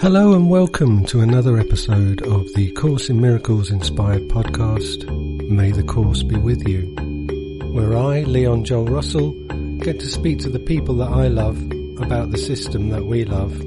Hello and welcome to another episode of the Course in Miracles inspired podcast, May the Course be with you, where I, Leon Joel Russell, get to speak to the people that I love about the system that we love.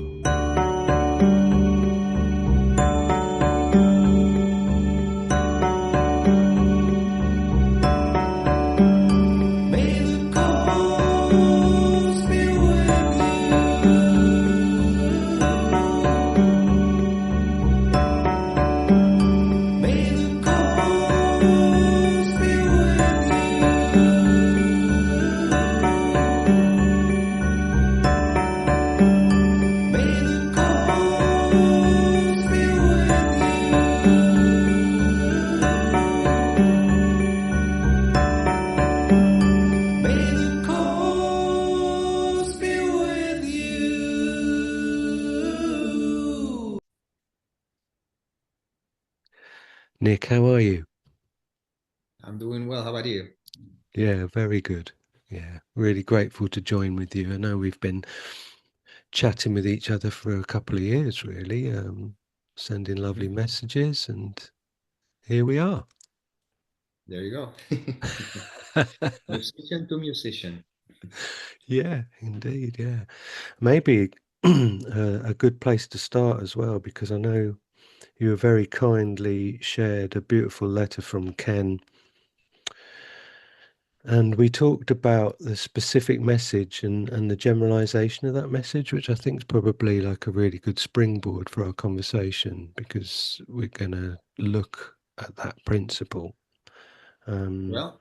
Nick, how are you? I'm doing well. How about you? Yeah, very good. Yeah, really grateful to join with you. I know we've been chatting with each other for a couple of years, really, sending lovely messages, and here we are. There you go. Musician to musician. Yeah, indeed. Yeah, maybe a good place to start as well, because I know you have very kindly shared a beautiful letter from Ken, and we talked about the specific message and the generalization of that message, which I think is probably like a really good springboard for our conversation, because we're going to look at that principle. Well,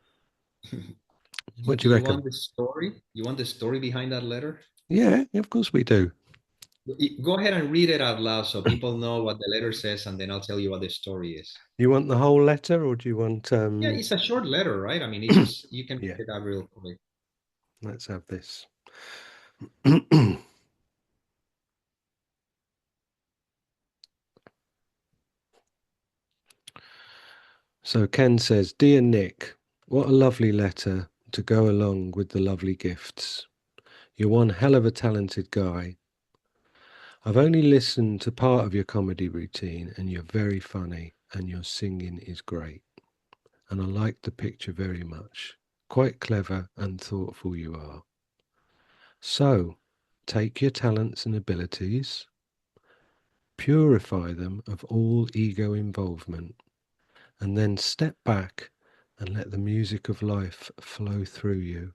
What do do you you reckon? want the story? You want the story behind that letter? Yeah, of course we do. Go ahead and read it out loud so people know what the letter says, and then I'll tell you what the story is. You want the whole letter, or do you want Yeah, it's a short letter, right? I mean, it's just you can yeah, pick it out real quick. let's have this. So Ken says, "Dear Nick, what a lovely letter to go along with the lovely gifts. You're one hell of a talented guy. I've only listened to part of your comedy routine, and you're very funny, and your singing is great. And I like the picture very much. Quite clever and thoughtful you are. So, take your talents and abilities, purify them of all ego involvement, and then step back and let the music of life flow through you.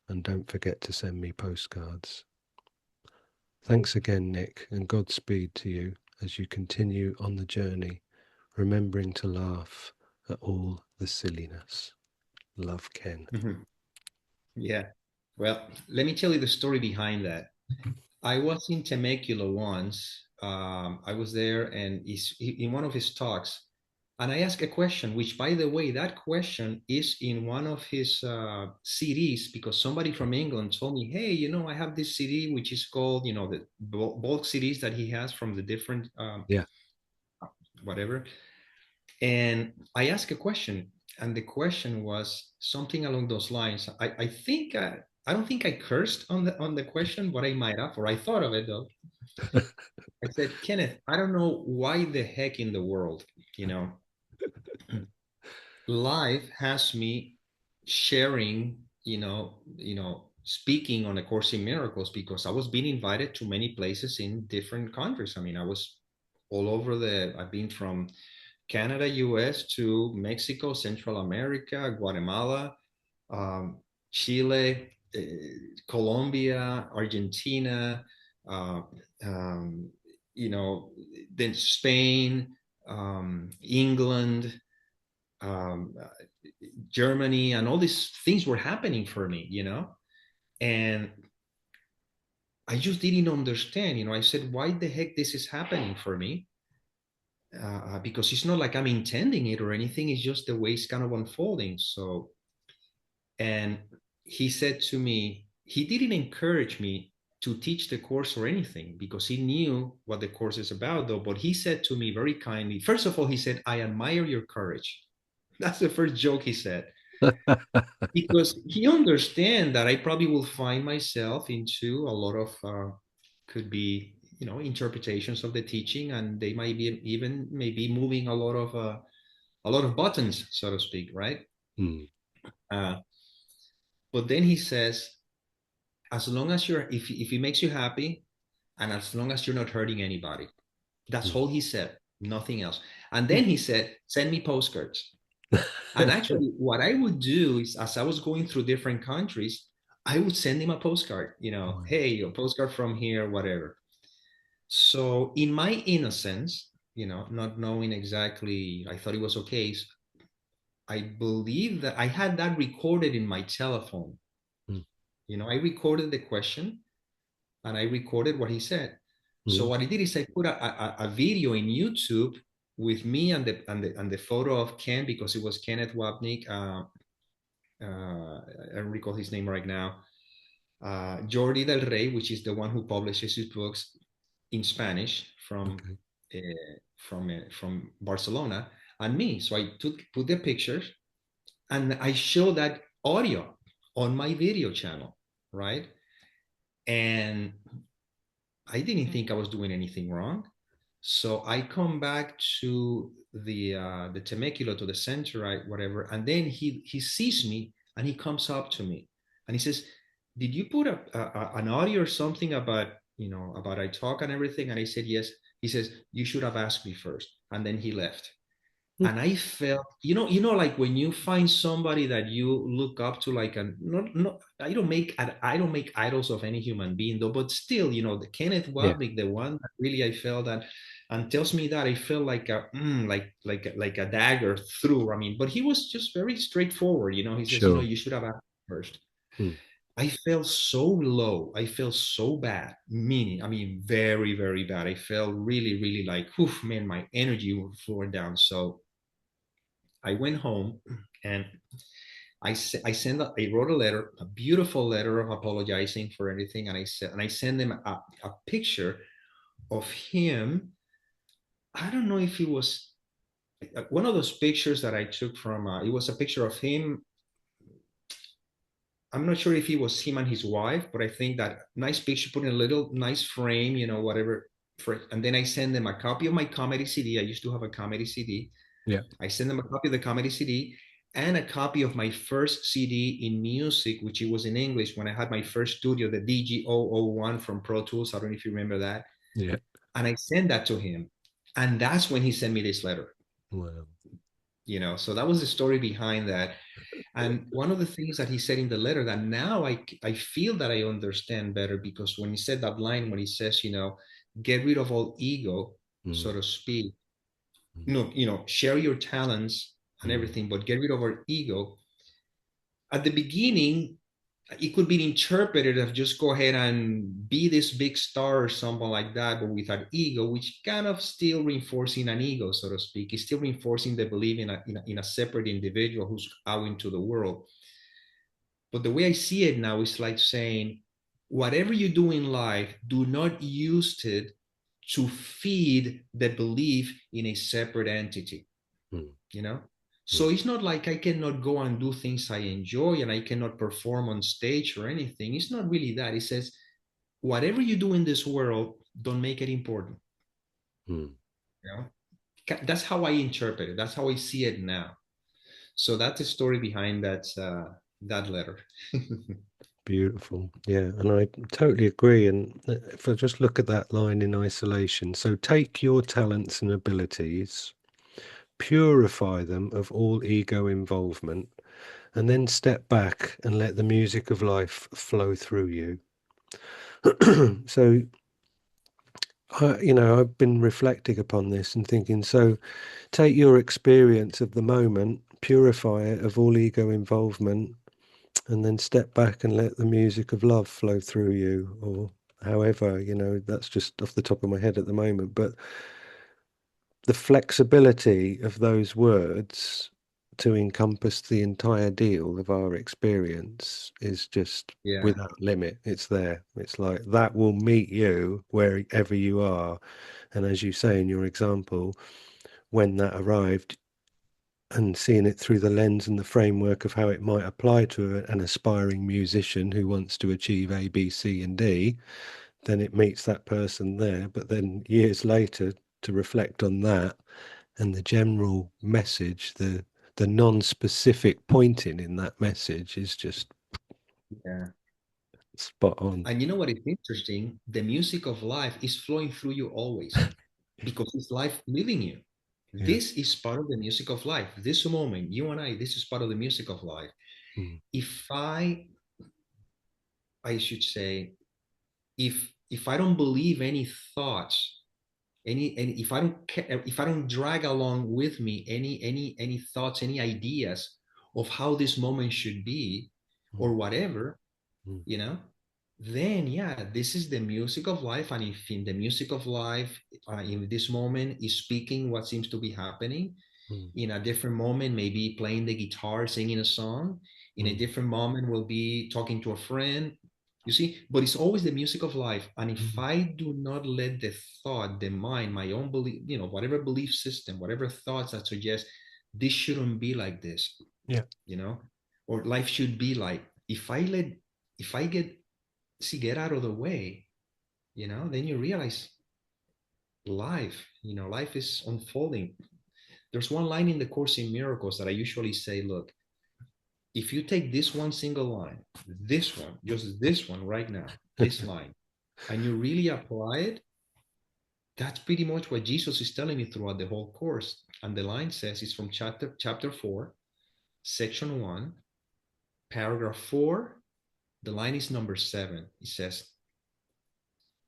And don't forget to send me postcards. Thanks again, Nick, and Godspeed to you as you continue on the journey, remembering to laugh at all the silliness. Love, Ken." Yeah. Well, let me tell you the story behind that. I was in Temecula once. I was there, and in one of his talks, and I asked a question, which, by the way, that question is in one of his CDs because somebody from England told me, "Hey, I have this CD which is called, the bulk CDs that he has from the different Yeah. whatever." And I asked a question, and the question was something along those lines. I think I don't think I cursed on the question, but I might have, or I thought of it though. I said, Kenneth, I don't know why the heck in the world, you know, life has me sharing, speaking on A Course in Miracles because I was being invited to many places in different countries. I mean, I was all over I've been from Canada, US to Mexico, Central America, Guatemala, Chile, Colombia, Argentina, uh, um, then Spain, England, um, Germany, and all these things were happening for me. And I just didn't understand. I said, why the heck this is happening for me? Because it's not like I'm intending it or anything. It's just the way it's kind of unfolding. So, and he said to me, he didn't encourage me to teach the course or anything because he knew what the course is about, though. But he said to me very kindly, first of all, he said, I admire your courage. That's the first joke he said, because he understands that I probably will find myself into a lot of, could be interpretations of the teaching, and they might be even maybe moving a lot of buttons, so to speak, right? Mm. uh, but then he says, as long as if it makes you happy, and as long as you're not hurting anybody. That's Mm. all he said, nothing else. And then he said, send me postcards. And actually, what I would do is, as I was going through different countries, I would send him a postcard, Wow. hey, a postcard from here, whatever. So, in my innocence, not knowing exactly, I thought it was okay. I believe that I had that recorded in my telephone. Mm. I recorded the question and I recorded what he said. So Mm. what I did is I put a video in YouTube with me and the photo of Ken, because it was Kenneth Wapnick. I don't recall his name right now. Jordi del Rey, which is the one who publishes his books in Spanish Okay. from Barcelona, and me. So I put the pictures and I show that audio on my video channel, right? And I didn't think I was doing anything wrong. So I come back to the Temecula, to the center, right, whatever, and then he sees me and he comes up to me and he says, "Did you put an audio or something about about I talk and everything?" And I said, "Yes." He says, "You should have asked me first." And then he left. Mm. And I felt, like when you find somebody that you look up to, like, and not I don't make idols of any human being though, but still, the Kenneth Yeah. Wapnick, the one that really I felt that, and tells me that, I felt like like a dagger through. I mean, but he was just very straightforward. He says, Sure. you should have asked first. Mm. I felt so low. I felt so bad. Meaning, I mean, very, very bad. I felt really, really like, oof, man, my energy was flowing down. So I went home and I wrote a letter, a beautiful letter of apologizing for everything, and I sent them a picture of him. I don't know if it was one of those pictures that I took from. It was a picture of him. I'm not sure if it was him and his wife, but I think that nice picture, put in a little nice frame, whatever. And then I sent them a copy of my comedy CD. I used to have a comedy CD. Yeah. I sent them a copy of the comedy CD and a copy of my first CD in music, which it was in English when I had my first studio, the DG001 from Pro Tools. I don't know if you remember that. Yeah. And I sent that to him. And that's when he sent me this letter. Wow. So that was the story behind that. And one of the things that he said in the letter that now I feel that I understand better, because when he said that line, when he says, get rid of all ego, so Mm. to speak, Mm. share your talents and Mm. everything, but get rid of our ego. At the beginning, it could be interpreted as just go ahead and be this big star or something like that, but with an ego, which kind of still reinforcing an ego, so to speak. It's still reinforcing the belief in a separate individual who's out into the world. But the way I see it now is like saying, whatever you do in life, do not use it to feed the belief in a separate entity, Mm. you know? Mm. So it's not like I cannot go and do things I enjoy and I cannot perform on stage or anything. It's not really that. It says, whatever you do in this world, don't make it important. Mm. You know? That's how I interpret it. That's how I see it now. So that's the story behind that letter. Beautiful. Yeah. And I totally agree. And if I just look at that line in isolation, so take your talents and abilities, purify them of all ego involvement, and then step back and let the music of life flow through you. So, I've been reflecting upon this and thinking, so take your experience of the moment, purify it of all ego involvement, and then step back and let the music of love flow through you, or however, that's just off the top of my head at the moment. But the flexibility of those words to encompass the entire deal of our experience is just Yeah. without limit. It's there. It's like that will meet you wherever you are. And as you say in your example, when that arrived, and seeing it through the lens and the framework of how it might apply to an aspiring musician who wants to achieve A, B, C, and D, then it meets that person there. But then years later, to reflect on that and the general message, the non-specific pointing in that message is just Yeah. spot on. And you know what is interesting? The music of life is flowing through you always because it's life living you. Yeah. This is part of the music of life. This moment, you and I, this is part of the music of life. Mm, If I should say, if I don't believe any thoughts, any if I don't drag along with me any thoughts, any ideas of how this moment should be, mm, or whatever, mm, you know, then yeah, this is the music of life. And if in the music of life, in this moment is speaking what seems to be happening, mm, in a different moment maybe playing the guitar, singing a song, in a mm, different moment will be talking to a friend, you see. But it's always the music of life. And if mm. I do not let the thought, the mind, my own belief, whatever belief system, whatever thoughts that suggest this shouldn't be like this, Yeah. you know or life should be like, if I get out of the way, then you realize life is unfolding. There's one line in the Course in Miracles that I usually say, look, if you take this one single line, this one, just this one right now, this line, and you really apply it, that's pretty much what Jesus is telling me throughout the whole course. And the line says, it's from chapter 4, section 1, paragraph 4. The line is number 7. It says,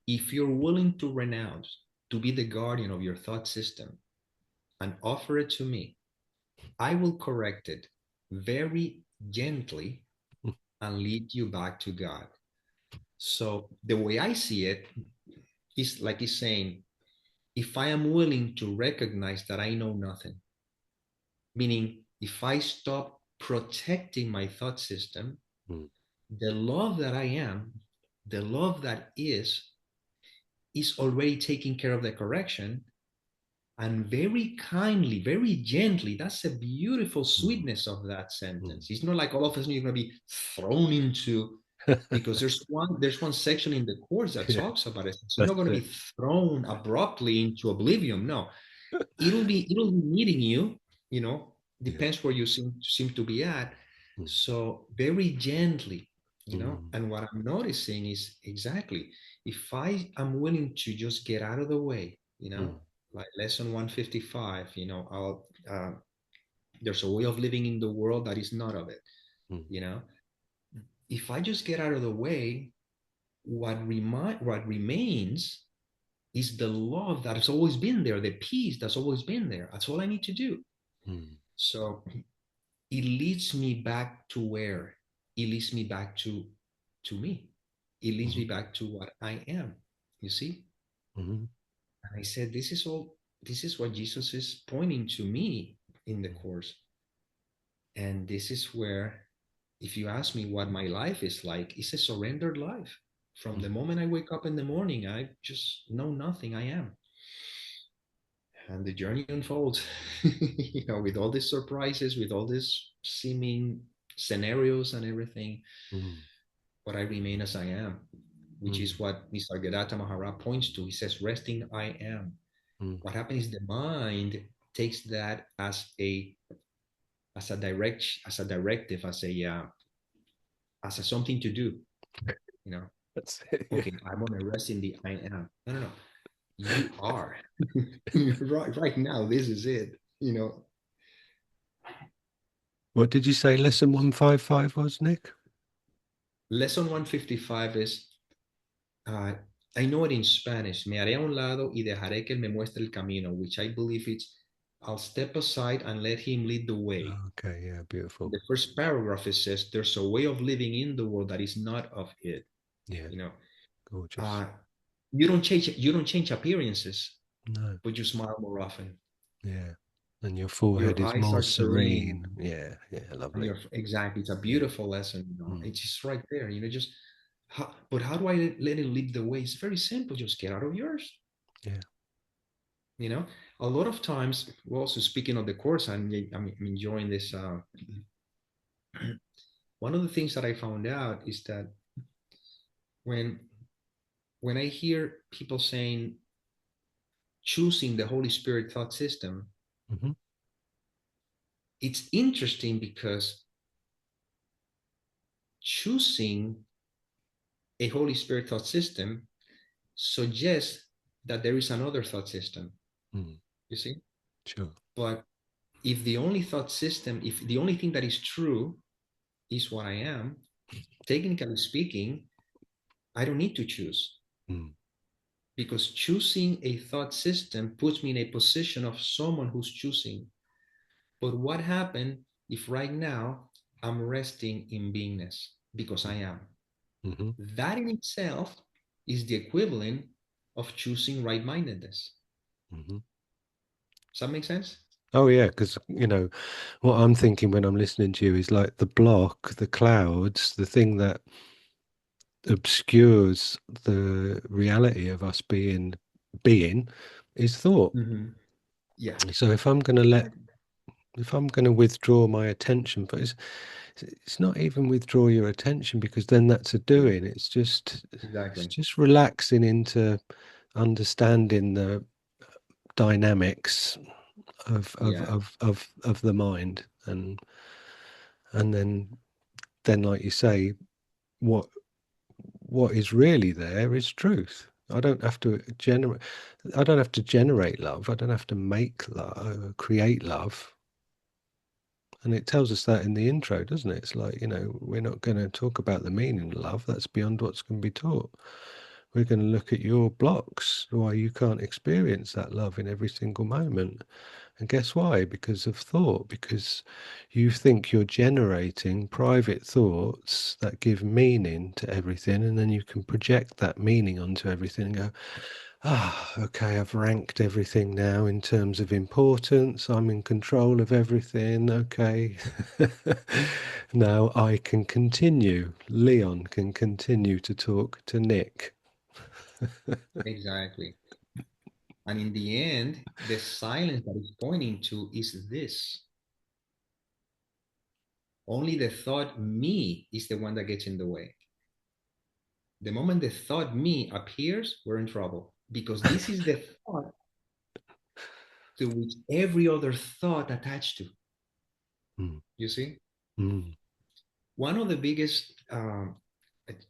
if you're willing to renounce, to be the guardian of your thought system and offer it to me, I will correct it very gently and lead you back to God. So the way I see it is like he's saying, if I am willing to recognize that I know nothing, meaning if I stop protecting my thought system, Mm, the love that I am, the love that is already taking care of the correction. And very kindly, very gently, that's a beautiful mm, sweetness of that mm. sentence. It's not like all of a sudden you're going to be thrown into, because there's one section in the course that Yeah, talks about it. So you're not that's going to it. be thrown abruptly into oblivion. No, it'll be meeting you, Yeah. depends where you seem to be at. Mm, So very gently, mm, and what I'm noticing is exactly, if I am willing to just get out of the way, mm, like lesson 155, I'll there's a way of living in the world that is not of it, mm, you know if I just get out of the way, what remains is the love that has always been there, the peace that's always been there. That's all I need to do. mm, So it leads me back to where? It leads me back to me. It leads me mm, back to what I am. You see? mm, And I said, this is what Jesus is pointing to me in the course. And this is where, if you ask me what my life is like, it's a surrendered life. From the mm, moment I wake up in the morning, I just know nothing. I am. And the journey unfolds, with all these surprises, with all these seeming scenarios and everything. mm, But I remain as I am, which mm, is what Nisargadatta Maharaj points to. He says, resting I am. mm. What happens is the mind takes that as a directive, as a something to do. You know, That's it. Yeah. okay, I'm gonna rest in the I am. No, no, no. You are. Right now. This is it. What did you say lesson 155 was, Nick? Lesson 155 is, uh, I know it in Spanish. Me haré a un lado y dejaré que él me muestre el camino, which I believe it's, I'll step aside and let him lead the way. Okay, yeah, beautiful. The first paragraph, it says, there's a way of living in the world that is not of it. Yeah, You know, gorgeous. uh, you don't change appearances, No, but you smile more often. yeah. And your forehead Your is eyes more are serene. serene. Yeah, yeah, And lovely. you're exactly, it's a Yeah. beautiful lesson. Mm, It's just right there. Just but how do I let it lead the way? It's very simple. Just get out of yours. yeah. you know a lot of times, well, also speaking of the course, I'm enjoying this. One of the things that I found out is that when when I hear people saying choosing the Holy Spirit thought system, Hmm. it's interesting because choosing a Holy Spirit thought system suggests that there is another thought system, Mm. you see? Sure. But if the only thought system, if the only thing that is true is what I am, technically speaking, I don't need to choose, Mm. because choosing a thought system puts me in a position of someone who's choosing. But what happened if right now I'm resting in beingness because I am? Mm-hmm. That in itself is the equivalent of choosing right mindedness. Mm-hmm. Does that make sense? Oh yeah, because what I'm thinking when I'm listening to you is like the block, the clouds, the thing that obscures the reality of us being is thought. Mm-hmm. Yeah. So if I'm going to withdraw my attention, but it's not even withdraw your attention because then that's a doing. It's Exactly. just relaxing into understanding the dynamics Yeah. of the mind, and then like you say, what what is really there is truth. I don't have to generate love. I don't have to make love, create love. And it tells us that in the intro, doesn't it? It's like, we're not going to talk about the meaning of love. That's beyond what's going to be taught. We're going to look at your blocks, why you can't experience that love in every single moment. And guess why? Because of thought, because you think you're generating private thoughts that give meaning to everything, and then you can project that meaning onto everything and go, okay, I've ranked everything now in terms of importance. I'm in control of everything. Okay. Now I can continue. Leon can continue to talk to Nick. Exactly. And in the end, the silence that is pointing to is this. Only the thought me is the one that gets in the way. The moment the thought me appears, we're in trouble, because this is the thought to which every other thought attached to. Mm, You see? mm, One of the biggest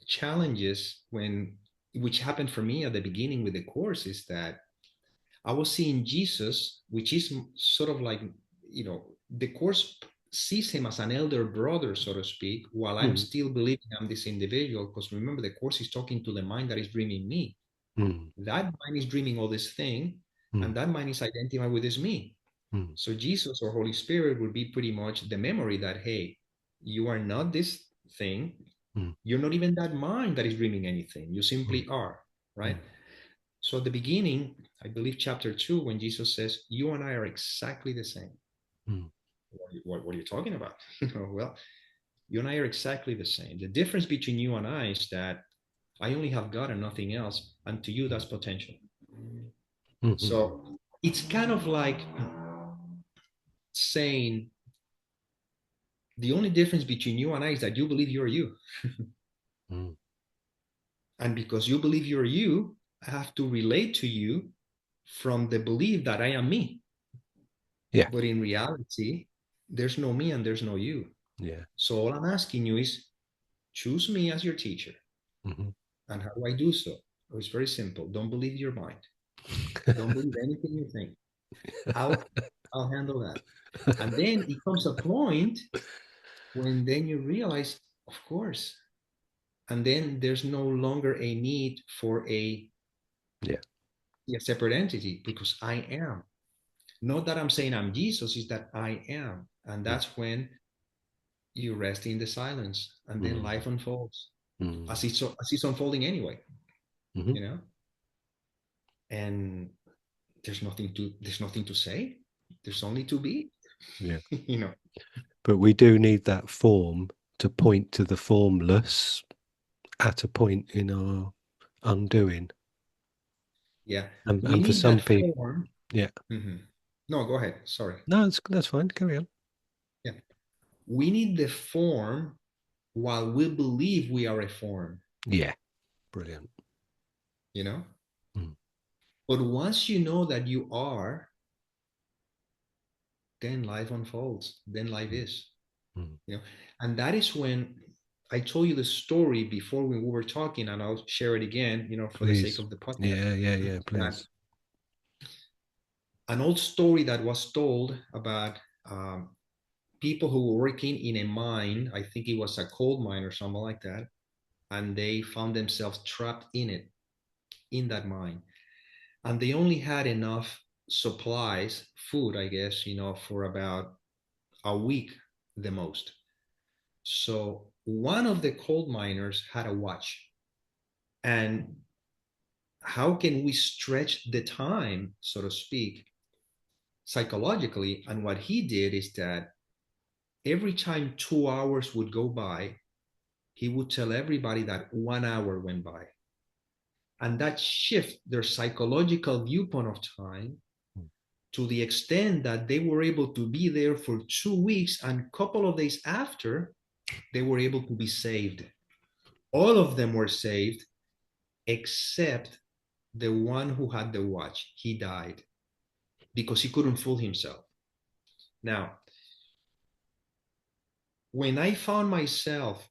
challenges which happened for me at the beginning with the course is that I was seeing Jesus, which is sort of like, the course sees him as an elder brother, so to speak, while I'm mm, still believing I'm this individual. Because remember, the course is talking to the mind that is dreaming me. mm, That mind is dreaming all this thing, and mm, that mind is identified with this me. mm, So Jesus or Holy Spirit would be pretty much the memory that, hey, you are not this thing. mm, You're not even that mind that is dreaming anything. You mm, simply are, right? mm, So at the beginning, I believe chapter 2, when Jesus says, you and I are exactly the same. mm. What are you talking about? Well, you and I are exactly the same. The difference between you and I is that I only have God and nothing else. And to you, that's potential. Mhm, So it's kind of like saying the only difference between you and I is that you believe you're you. mm. And because you believe you're you, I have to relate to you from the belief that I am me. Yeah, But in reality, there's no me and there's no you. yeah. So all I'm asking you is choose me as your teacher. Mhm. And how do I do so? Oh, it's very simple. Don't believe your mind. Don't believe anything you think. I'll handle that. And then it comes a point when then you realize, of course. And then there's no longer a need for Yeah. a separate entity because I am. Not that I'm saying I'm Jesus, is that I am. And Mm, that's when you rest in the silence and then mm, life unfolds mm, as it's unfolding anyway, mhm. you know? And there's nothing to say. There's only to be, Yeah. you know. But we do need that form to point to the formless at a point in our undoing. Yeah. We And for need some that people, form. yeah. Mhm. No, go ahead. Sorry. No, that's fine. Carry on. Yeah. We need the form while we believe we are a form. Yeah. Brilliant. you know. Mm. But once you know that you are, then life unfolds, then life Mm. is, Mm. you know. And that is when I told you the story before we were talking, and I'll share it again, you know, for the sake Please. of the podcast. Yeah, yeah, yeah, That please. an old story that was told about people who were working in a mine. I think it was a coal mine or something like that, and they found themselves trapped in it, in that mine, and they only had enough supplies, food, I guess, you know, for about a week the most. So one of the coal miners had a watch, and how can we stretch the time, so to speak, psychologically? And what he did is that every time 2 hours would go by, he would tell everybody that 1 hour went by. And that shift their psychological viewpoint of time Mm. to the extent that they were able to be there for 2 weeks, and a couple of days after, they were able to be saved. All of them were saved except the one who had the watch. He died because he couldn't fool himself. Now, when I found myself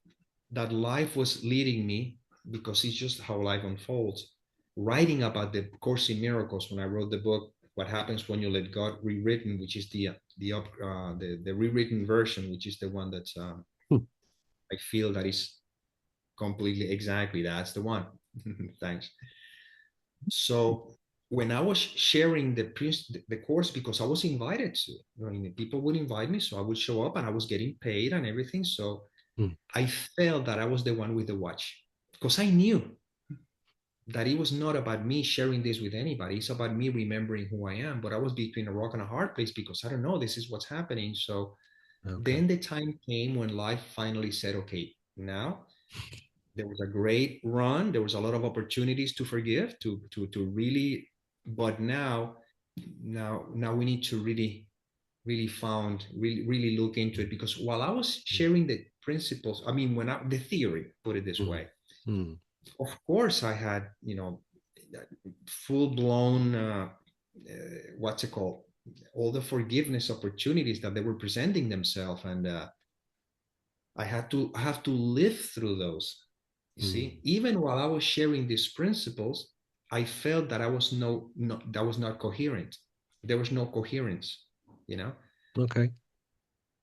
that life was leading me, because it's just how life unfolds, writing about the Course in Miracles, when I wrote the book, What Happens When You Let God, rewritten, which is the rewritten version, which is the one that's Mm. I feel that is completely exactly that's the one. Thanks. So when I was sharing the course, because I was invited to, I mean, people would invite me, so I would show up, and I was getting paid and everything. So Mm. I felt that I was the one with the watch, because I knew that it was not about me sharing this with anybody. It's about me remembering who I am. But I was between a rock and a hard place, because I don't know, this is what's happening. So Okay. then the time came when life finally said, okay, now there was a great run. There was a lot of opportunities to forgive, to really, but now we need to really look into it, because while I was Mm. sharing the principles, I mean, the theory, put it this Mm. way, Mm. of course I had, you know, full blown what's it called, all the forgiveness opportunities that they were presenting themselves, and I have to live through those. You Mm. see, even while I was sharing these principles, I felt that I was that was not coherent. There was no coherence, you know, Okay.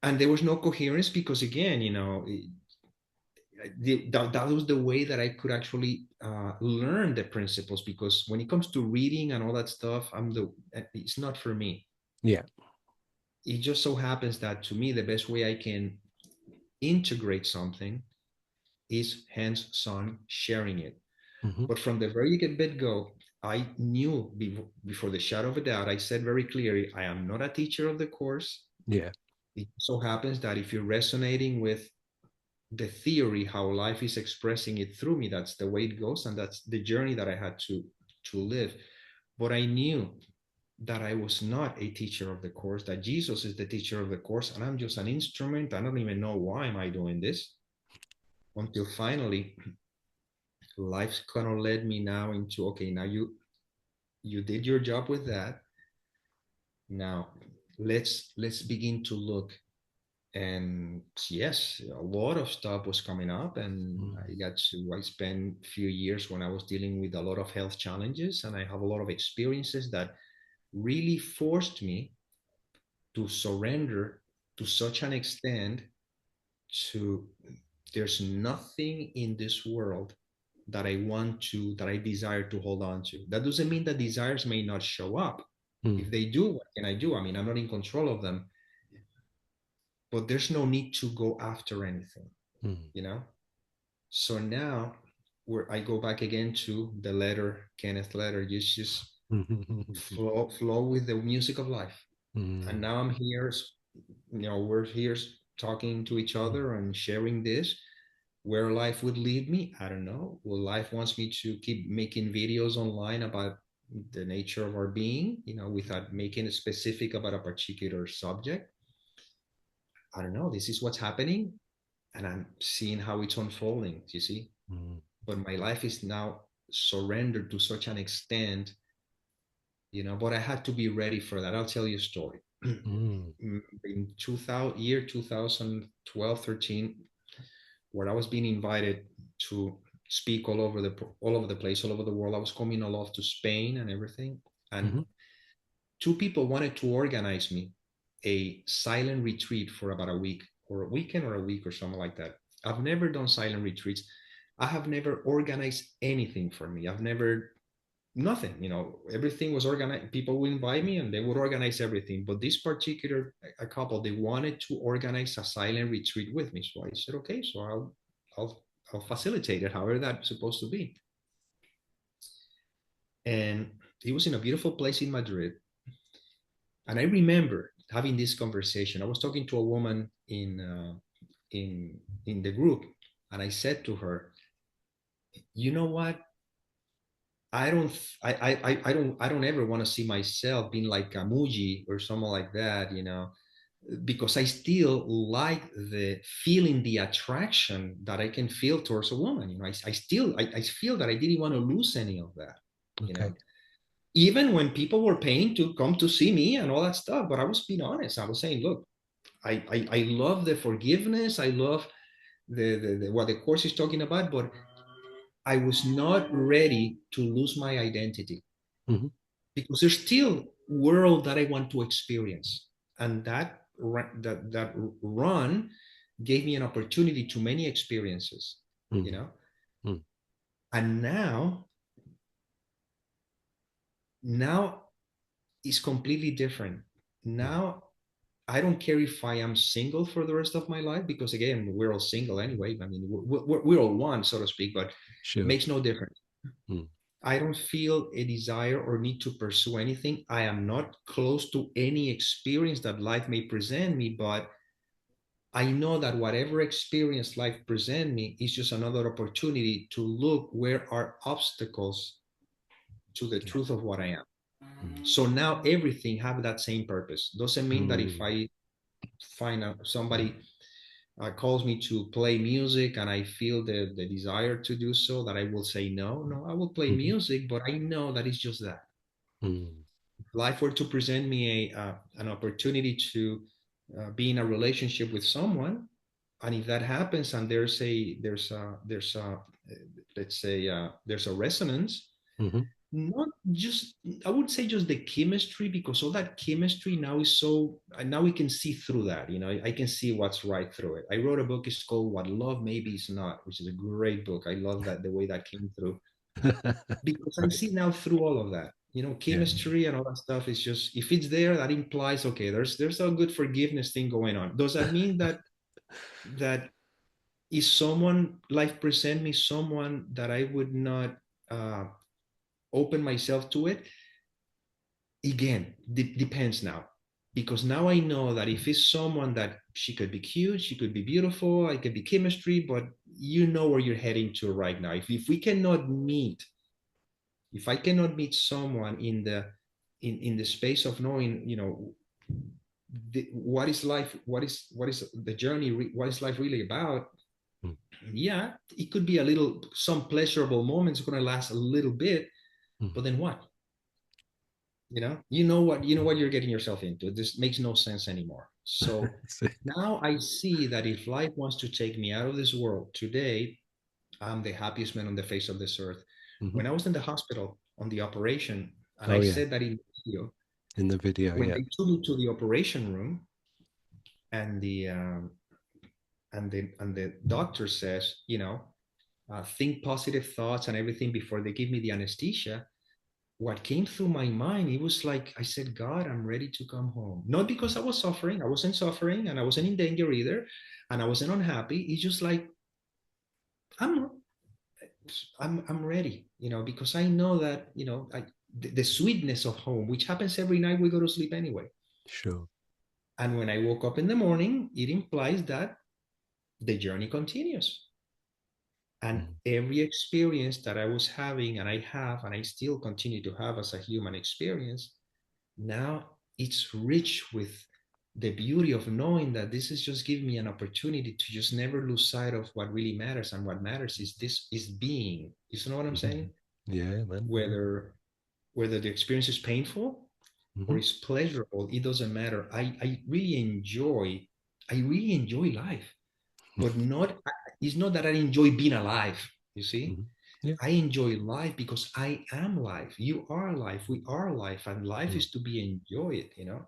and there was no coherence because, again, you know, that was the way that I could actually learn the principles. Because when it comes to reading and all that stuff, it's not for me. Yeah. It just so happens that, to me, the best way I can integrate something is hands-on sharing it. Hmm. But from the very get-go, I knew before the shadow of a doubt, I said very clearly, I am not a teacher of the course. Yeah. It so happens that if you're resonating with the theory, how life is expressing it through me, that's the way it goes, and that's the journey that I had to live. But I knew that I was not a teacher of the course, that Jesus is the teacher of the course, and I'm just an instrument. I don't even know why am I doing this, until finally life kind of led me now into, okay, now you did your job with that. Now let's begin to look. And yes, a lot of stuff was coming up, and Mm. I spent a few years when I was dealing with a lot of health challenges, and I have a lot of experiences that really forced me to surrender to such an extent to, there's nothing in this world that I desire to hold on to. That doesn't mean that desires may not show up. Mm. If they do, what can I do? I mean, I'm not in control of them, but there's no need to go after anything, Mm. you know? So now, where I go back again to the letter, Kenneth letter, you just flow with the music of life. And Mm. now I'm here, you know, we're here talking to each Mm. other and sharing this. Where life would lead me, I don't know. Well, life wants me to keep making videos online about the nature of our being, you know, without making it specific about a particular subject. I don't know. This is what's happening, and I'm seeing how it's unfolding, you see. Mm. But my life is now surrendered to such an extent, but I had to be ready for that. I'll tell you a story. Mm. In 2012, 13, where I was being invited to speak all over the place, all over the world. I was coming a lot to Spain and everything. And Mm-hmm. two people wanted to organize me a silent retreat for about a week or a weekend or a week or something like that. I've never done silent retreats. I have never organized anything for me. I've never nothing, everything was organized. People would invite me and they would organize everything, but this particular a couple, they wanted to organize a silent retreat with me. So I said, okay, so I'll facilitate it however that's supposed to be. And it was in a beautiful place in Madrid. And I remember having this conversation. I was talking to a woman in the group, and I said to her, you know what, I don't ever want to see myself being like a Muji or someone like that, because I still like the feeling, the attraction that I can feel towards a woman. I feel that I didn't want to lose any of that, you know. Okay. Even when people were paying to come to see me and all that stuff, but I was being honest. I was saying, look, I love the forgiveness. I love the what the course is talking about, but I was not ready to lose my identity Mm-hmm. because there's still world that I want to experience, and that run gave me an opportunity to many experiences, you Mm-hmm. know. Mm-hmm. And now it's completely different. Now I don't care if I am single for the rest of my life because again we're all single anyway. I mean we're all one, so to speak, but Sure. makes no difference. Mm. I don't feel a desire or need to pursue anything. I am not close to any experience that life may present me, but I know that whatever experience life present me is just another opportunity to look where are obstacles to the Yeah. truth of what I am. Mm. So now everything have that same purpose. Doesn't mean that if Mm. I find out somebody calls me to play music and I feel the desire to do so, that I will say no. No, I will play Mm-hmm. music, but I know that it's just that. Mm. Life were to present me an opportunity to be in a relationship with someone, and if that happens and there's a let's say there's a resonance, Mm-hmm. not just, I would say just the chemistry, because all that chemistry now is so now we can see through that. I can see what's right through it. I wrote a book, it's called What Love Maybe Is Not, which is a great book. I love that, the way that came through, because I Right. see now through all of that. Yeah. Chemistry and all that stuff is just, if it's there, that implies okay, there's a good forgiveness thing going on. Does that mean that is someone life present me someone that I would not uh, open myself to it? Again, depends now, because now I know that if it's someone that she could be cute, she could be beautiful, I could be chemistry, but you know where you're heading to right now. If we cannot meet, if I cannot meet someone in the space of knowing, what is life, what is the journey, what is life really about? Mm. Yeah, it could be a little, some pleasurable moments going to last a little bit, Mm. but then what? You know what you're getting yourself into. This makes no sense anymore. So See. now I see that if life wants to take me out of this world today, I'm the happiest man on the face of this earth. Mm-hmm. When I was in the hospital on the operation, and I Oh yeah. said that in the video, In the video, when yeah. they took me to the operation room, and the doctor says, think positive thoughts and everything before they give me the anesthesia. What came through my mind, it was like I said, God, I'm ready to come home. Not because I was suffering. I wasn't suffering, and I wasn't in danger either, and I wasn't unhappy. It's just like I'm I'm ready, because I know that, the sweetness of home, which happens every night we go to sleep anyway. Sure. And when I woke up in the morning, it implies that the journey continues. And Mm. every experience that I was having, and I have, and I still continue to have as a human experience, now it's rich with the beauty of knowing that this is just giving me an opportunity to just never lose sight of what really matters. And what matters is this is being. You know what I'm Mhm. saying? Yeah, man. Yeah. whether the experience is painful or Hmm. is pleasurable, it doesn't matter. I really enjoy life, but not, it's not that I enjoy being alive. You see, Hmm. Yeah. I enjoy life because I am life. You are life. We are life, and life Mm. is to be enjoyed. You know.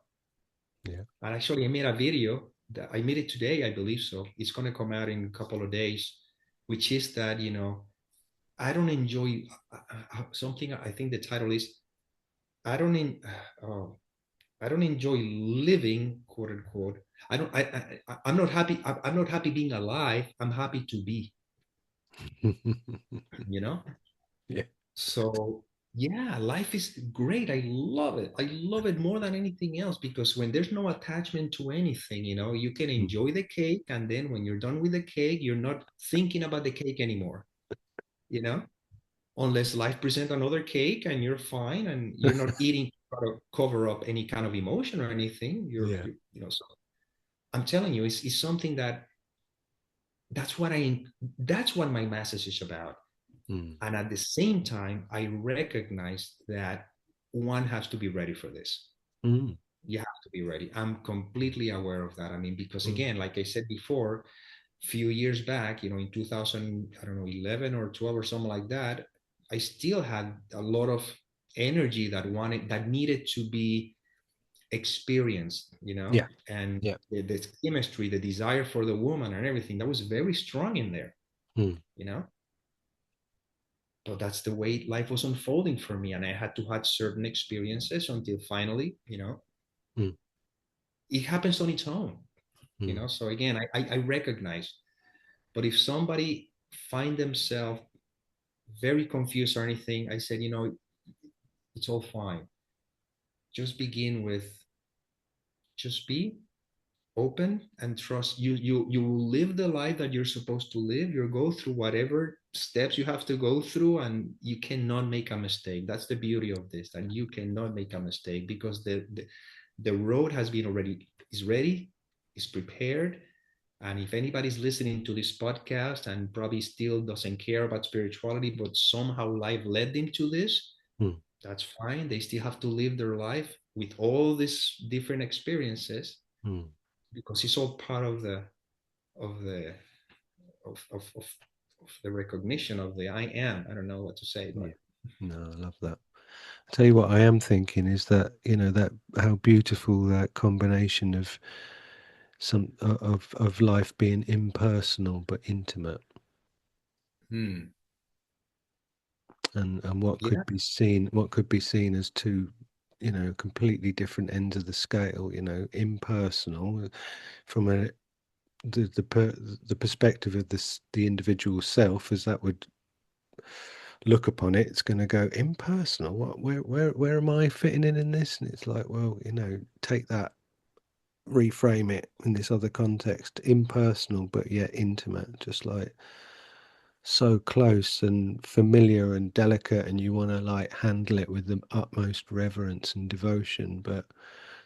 Yeah. And actually, I made a video that I made it today, I believe so. It's going to come out in a couple of days, which is that, I don't enjoy something. I think the title is I don't in, oh, I don't enjoy living, quote unquote. I'm not happy. I'm not happy being alive. I'm happy to be. You know. Yeah. So yeah, life is great. I love it. I love it more than anything else because when there's no attachment to anything, you can Mm. enjoy the cake, and then when you're done with the cake, you're not thinking about the cake anymore. You know, unless life presents another cake and you're fine and you're not eating to try to cover up any kind of emotion or anything. Yeah. So I'm telling you, it's something that's what I that's what my message is about. Mm. And at the same time, I recognize that one has to be ready for this. Mm. You have to be ready. I'm completely aware of that. I mean, because Mm. again, like I said before, a few years back, in 2000, I don't know, 11 or 12 or something like that, I still had a lot of energy that needed to be experienced, Yeah. and Yeah. the chemistry, the desire for the woman and everything that was very strong in there, Mm. you know. But that's the way life was unfolding for me, and I had to have certain experiences until finally, Mm. it happens on its own. Mm. So again, I recognize. But if somebody find themselves very confused or anything, I said, it's all fine. Just begin with, just be open and trust. You will live the life that you're supposed to live. You'll go through whatever steps you have to go through, and you cannot make a mistake. That's the beauty of this, that you cannot make a mistake because the road has been already is ready, is prepared. And if anybody's listening to this podcast and probably still doesn't care about spirituality, but somehow life led them to this, Mm. that's fine. They still have to live their life with all these different experiences Mm. because it's all part of of the of of, of, of the recognition of the I am. I don't know what to say, Yeah. but No, I love that. I tell you what I am thinking is that, that how beautiful that combination of of life being impersonal but intimate, hmm, and yeah, what could be seen as two, completely different ends of the scale, impersonal from the perspective of the individual self, as that would look upon it. It's going to go impersonal. What, where am I fitting in this? And it's like, well, take that, reframe it in this other context, impersonal but yet intimate, just like so close and familiar and delicate, and you want to like handle it with the utmost reverence and devotion, but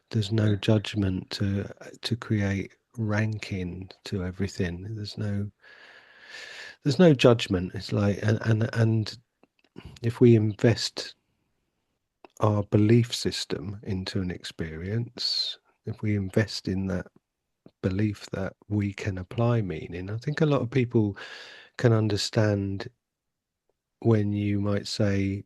there's no yeah, judgment to create ranking to everything. There's no judgment. It's like, and if we invest our belief system into an experience, if we invest in that belief that we can apply meaning, I think a lot of people can understand when you might say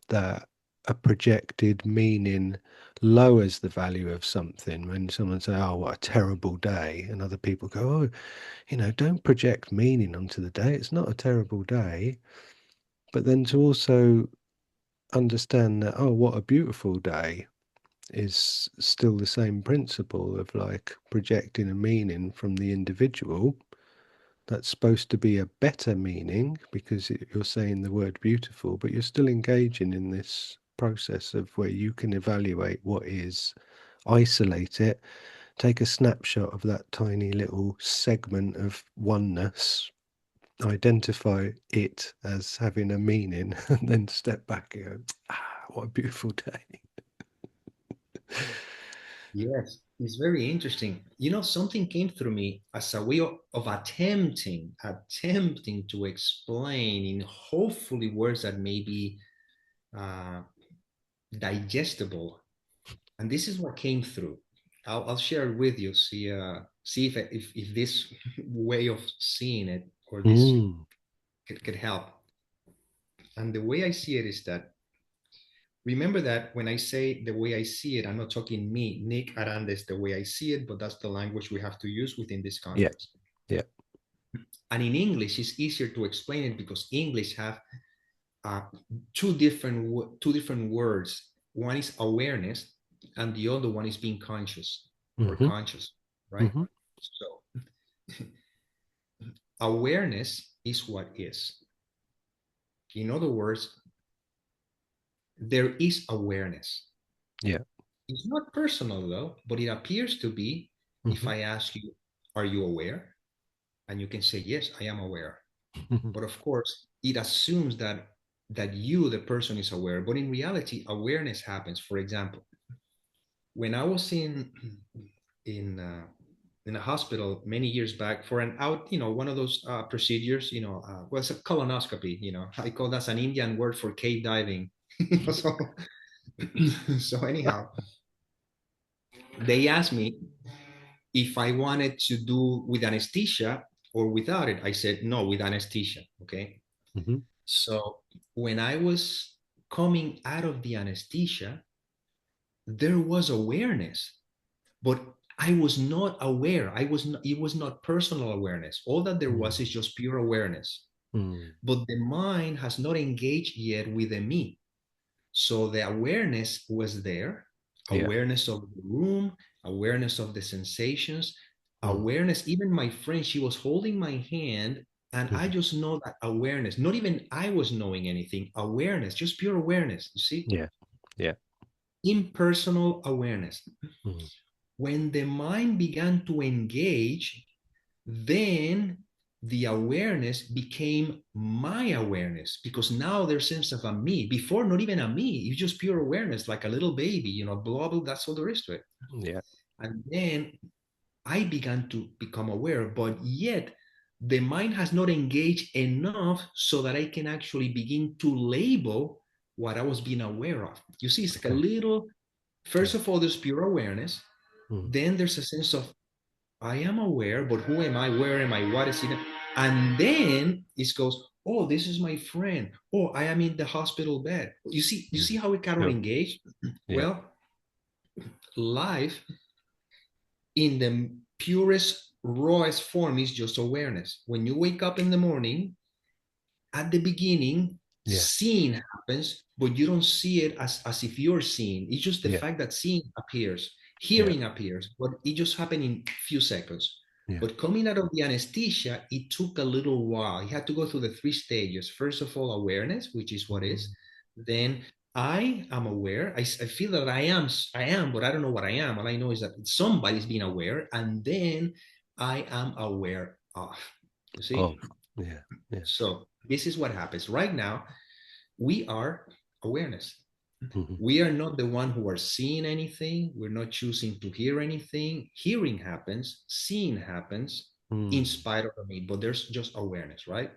that a projected meaning lowers the value of something. When someone say, "Oh, what a terrible day," and other people go, "Oh, don't project meaning onto the day. It's not a terrible day." But then to also understand that, "Oh, what a beautiful day," is still the same principle of like projecting a meaning from the individual that's supposed to be a better meaning because you're saying the word beautiful, but you're still engaging in this process of where you can evaluate what is, isolate it, take a snapshot of that tiny little segment of oneness, identify it as having a meaning, and then step back and go, ah, what a beautiful day. yes. It's very interesting. You know, something came through me as a way of attempting to explain in hopefully words that may be uh, digestible. And this is what came through. I'll share it with you. See if this way of seeing it or this Mm. could help. And the way I see it is that, remember that when I say the way I see it, I'm not talking me, Nick Arandes, the way I see it, but that's the language we have to use within this Yeah. context. Yeah. And in English, it's easier to explain it because English have uh, two different words. One is awareness, and the other one is being conscious or Mm-hmm. conscious, right? Mm-hmm. So awareness is what is. In other words, there is awareness. Yeah. It's not personal though, but it appears to be. If Mm-hmm. I ask you, are you aware? And you can say, yes, I am aware. Mm-hmm. But of course, it assumes that you, the person, is aware. But in reality, awareness happens. For example, when I was in uh, in a hospital many years back for an one of those procedures, well, it's a colonoscopy. I call that's an Indian word for cave diving. So, so anyhow, they asked me if I wanted to do with anesthesia or without it. I said no, with anesthesia. Okay. Mm-hmm. So when I was coming out of the anesthesia, there was awareness, but I was not aware. It was not personal awareness. All that there was is just pure awareness. Mm. But the mind has not engaged yet with the me. So the awareness was there, Yeah. awareness of the room, awareness of the sensations, Mm. awareness. Even my friend, she was holding my hand, and I Mm. just know that awareness, not even I was knowing anything, awareness, just pure awareness, you see, Yeah. Yeah. impersonal awareness. Mm. When the mind began to engage, then the awareness became my awareness because now there's sense of a me. Before, not even a me. It's just pure awareness, like a little baby, blah blah. That's all there is to it. Yeah. And then I began to become aware, but yet the mind has not engaged enough so that I can actually begin to label what I was being aware of. You see, it's like a Okay. little. First Yeah. of all, there's pure awareness. Mm. Then there's a sense of I am aware, but who am I? Where am I? What is it? And then it goes, oh, this is my friend. Oh, I am in the hospital bed. You see Mm. how it cannot Sure. engage? Yeah. Well, life in the purest, rawest form is just awareness. When you wake up in the morning, at the beginning, Yeah. seeing happens, but you don't see it as if you're seeing. It's just the Yeah. fact that seeing appears, Yeah. hearing appears, but it just happened in a few seconds. Yeah. But coming out of the anesthesia, it took a little while. You had to go through the three stages. First of all, awareness, which is what is. Mm. Then I am aware. I feel that I am, but I don't know what I am. All I know is that somebody's being aware. And then I am aware of. You Oh. see? Yeah. Yeah. So this is what happens right now. We are awareness. Mm-hmm. We are not the one who are seeing anything. We're not choosing to hear anything. Hearing happens, seeing happens in Mm. spite of me, but there's just awareness, right?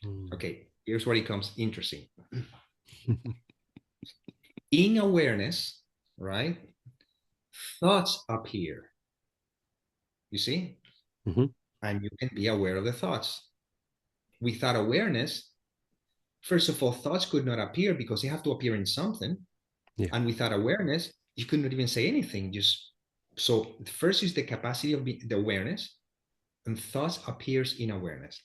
Mm. Okay, here's where it comes interesting. In awareness, right, thoughts appear, you see, Mm-hmm. and you can be aware of the thoughts. Without awareness, first of all, thoughts could not appear because they have to appear in something. Yeah. And without awareness, you could not even say anything. Just so first is the capacity of the awareness, and thoughts appears in awareness.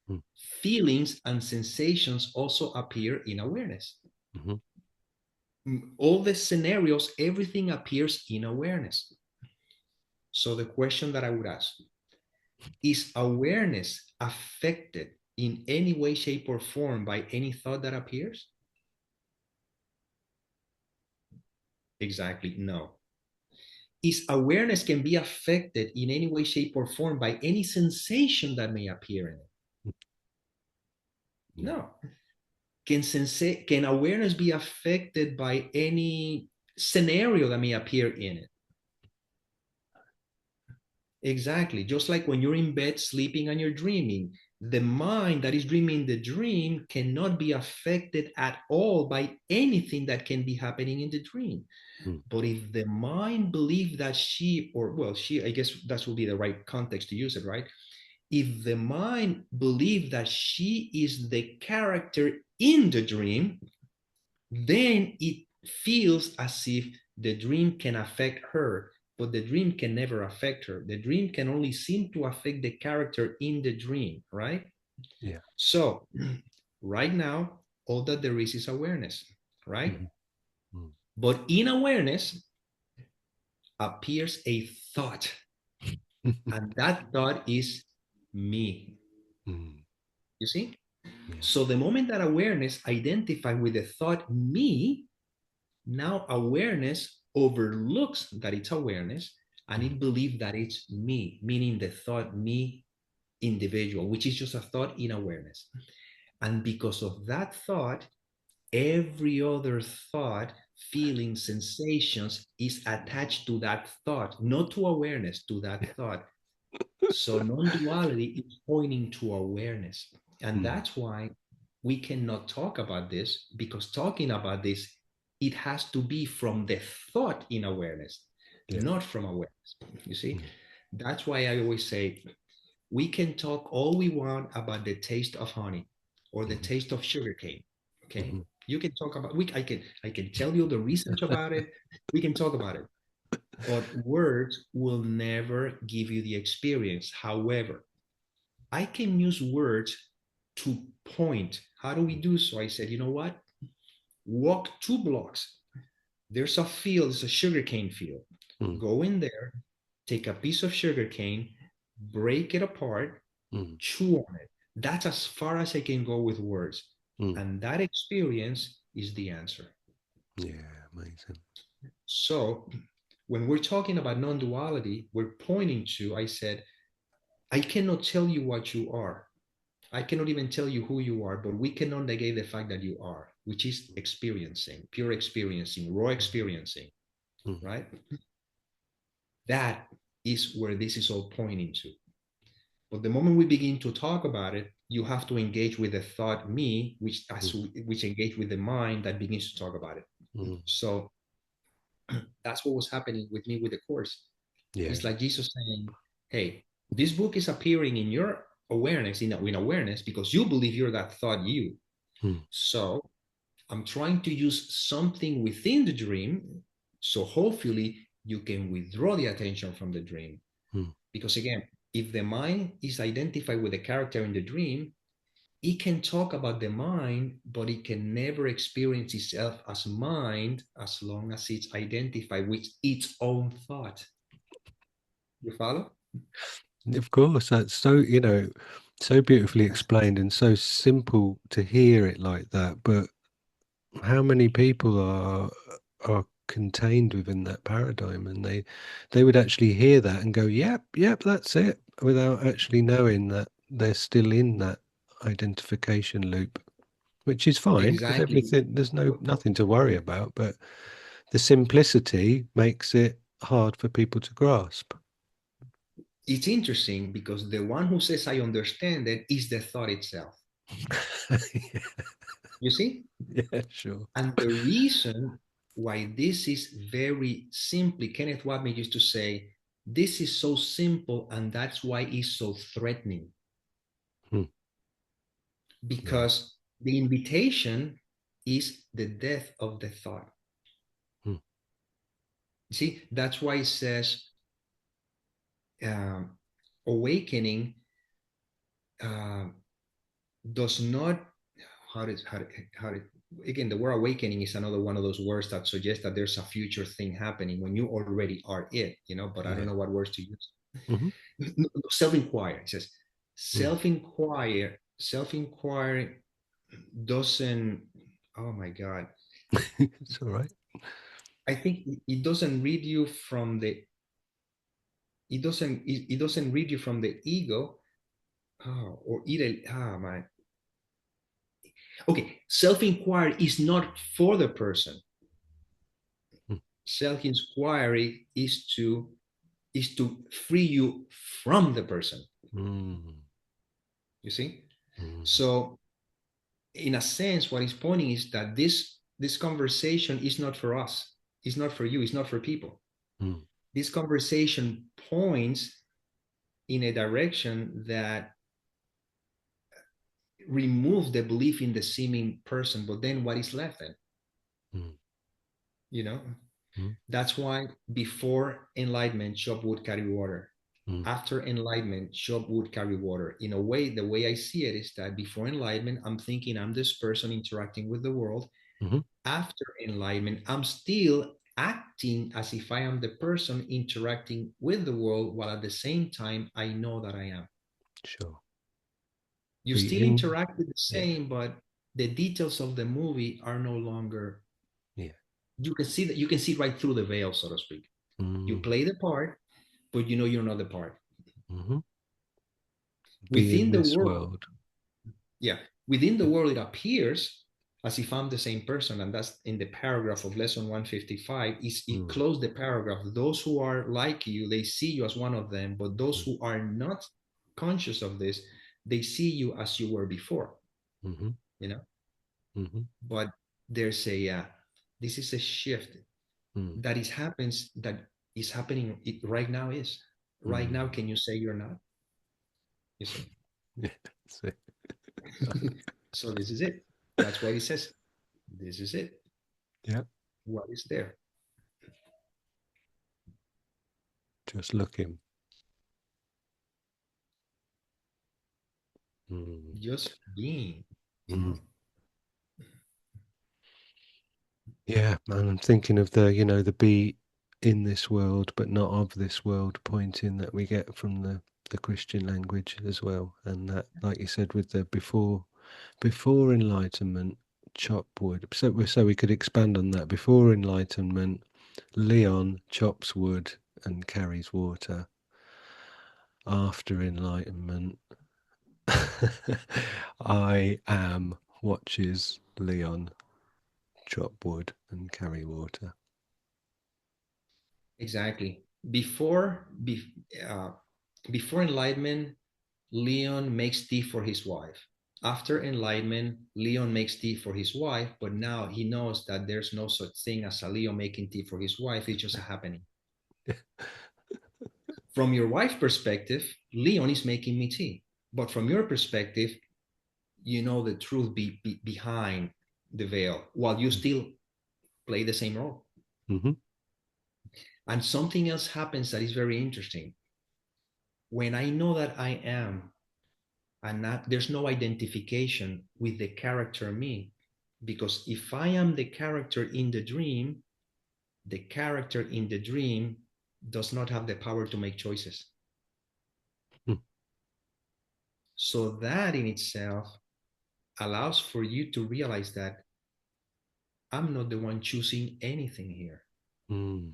Mm. Feelings and sensations also appear in awareness. Mm-hmm. All the scenarios, everything appears in awareness. So the question that I would ask is awareness affected in any way, shape, or form by any thought that appears? Exactly, no. Is awareness can be affected in any way, shape, or form by any sensation that may appear in it? Yeah. No. Can awareness be affected by any scenario that may appear in it? Exactly. Just like when you're in bed sleeping and you're dreaming, the mind that is dreaming the dream cannot be affected at all by anything that can be happening in the dream. Mm. But if the mind believes that she, or well, she, I guess that will be the right context to use it, right? If the mind believes that she is the character in the dream, then it feels as if the dream can affect her, but the dream can never affect her. The dream can only seem to affect the character in the dream, right? Yeah. So, right now, all that there is awareness, right? Mm. Mm. But in awareness appears a thought, and that thought is me. Mm. You see? Yeah. So, the moment that awareness identifies with the thought me, now awareness overlooks that it's awareness and Mm. it believes that it's me, meaning the thought me individual, which is just a thought in awareness. And because of that thought, every other thought, feeling, sensations is attached to that thought, not to awareness, to that Yeah. thought. So non-duality is pointing to awareness. And Mm. that's why we cannot talk about this, because talking about this, it has to be from the thought in awareness, Yeah. not from awareness. You see, Mm. that's why I always say we can talk all we want about the taste of honey or the Mm. taste of sugarcane. Okay. Mm. You can talk about I can tell you the research about it. We can talk about it. But words will never give you the experience. However, I can use words to point. How do we do so? I said, you know what? Walk 2 blocks. There's a field, it's a sugarcane field. Mm. Go in there, take a piece of sugarcane, break it apart, Mm. chew on it. That's as far as I can go with words. Mm. And that experience is the answer. Yeah. Amazing. So when we're talking about non duality, we're pointing to, I said, I cannot tell you what you are. I cannot even tell you who you are, but we cannot negate the fact that you are, which is experiencing, pure experiencing, raw experiencing, Mm. right? That is where this is all pointing to. But the moment we begin to talk about it, you have to engage with the thought me, Mm. which engage with the mind that begins to talk about it. Mm. So that's what was happening with me with the course. Yeah. It's like Jesus saying, "Hey, this book is appearing in your awareness, in awareness, because you believe you're that thought you. Mm. So I'm trying to use something within the dream, so hopefully you can withdraw the attention from the dream. Mm. Because again, if the mind is identified with the character in the dream, it can talk about the mind, but it can never experience itself as mind as long as it's identified with its own thought. You follow? Of course, that's so, so beautifully explained and so simple to hear it like that. But how many people are contained within that paradigm, and they would actually hear that and go, "Yep, yep, that's it," without actually knowing that they're still in that identification loop, which is fine because Exactly. everything there's nothing to worry about. But the simplicity makes it hard for people to grasp. It's interesting because the one who says I understand it is the thought itself. You see? Yeah, sure. And the reason why this is very simply, Kenneth Wapnick used to say, this is so simple, and that's why it's so threatening. Hmm. Yeah. Because the invitation is the death of the thought. Hmm. See, that's why it says um, awakening uh, does not, how did, again, the word awakening is another one of those words that suggests that there's a future thing happening when you already are it, but I don't Yeah. know what words to use. Hmm. Self-inquiry. It says Hmm. self-inquiry doesn't, oh my God. It's all right. I think it doesn't read you from the it doesn't read you from the ego. Oh, or either my okay, self-inquiry is not for the person. Hmm. Self-inquiry is to free you from the person. Mm. You see? Mm. So in a sense, what he's pointing is that this conversation is not for us, it's not for you, it's not for people. Mm. This conversation points in a direction that removes the belief in the seeming person, but then what is left then? Mm. You know, Mm. that's why before enlightenment, shop would carry water. Mm. After enlightenment, shop would carry water. In a way, the way I see it is that before enlightenment, I'm thinking I'm this person interacting with the world. Mm-hmm. After enlightenment, I'm still acting as if I am the person interacting with the world, while at the same time, I know that I am. Sure. You The still in. interact with the Yeah. same, but the details of the movie are no longer. Yeah. You can see that, you can see right through the veil, so to speak. You Mm. play the part, but you know you're not the part. Mm-hmm. Be in Within the this world, world. yeah, within the world, it appears as if I'm the same person, and that's in the paragraph of lesson 155. Is it Mm. closed the paragraph? Those who are like you, they see you as one of them, but those Mm. who are not conscious of this, they see you as you were before. Mm-hmm. You know, Mm-hmm. but there's a this is a shift Mm. that is happening right now. Is right now? Mm. Can you say you're not? You see. Yeah. So, So this is it. That's why he says, "This is it. yeah. What is there? Just looking. Mm. Just being." You Mm. know. Yeah, and I'm thinking of the, the be in this world but not of this world pointing that we get from the Christian language as well. And that, like you said, with the before enlightenment, chop wood. So we could expand on that. Before enlightenment, Leon chops wood and carries water. After enlightenment, I am watches Leon chop wood and carry water. Exactly. Uh, before enlightenment, Leon makes tea for his wife. After enlightenment, Leon makes tea for his wife, but now he knows that there's no such thing as a Leon making tea for his wife. It's just a happening. From your wife's perspective, Leon is making me tea. But from your perspective, you know the truth behind the veil while you still play the same role. Mm-hmm. And something else happens that is very interesting. When I know that I am, and not, there's no identification with the character me, because if I am the character in the character in the dream does not have the power to make choices. Mm. So that in itself allows for you to realize that I'm not the one choosing anything here. Mm.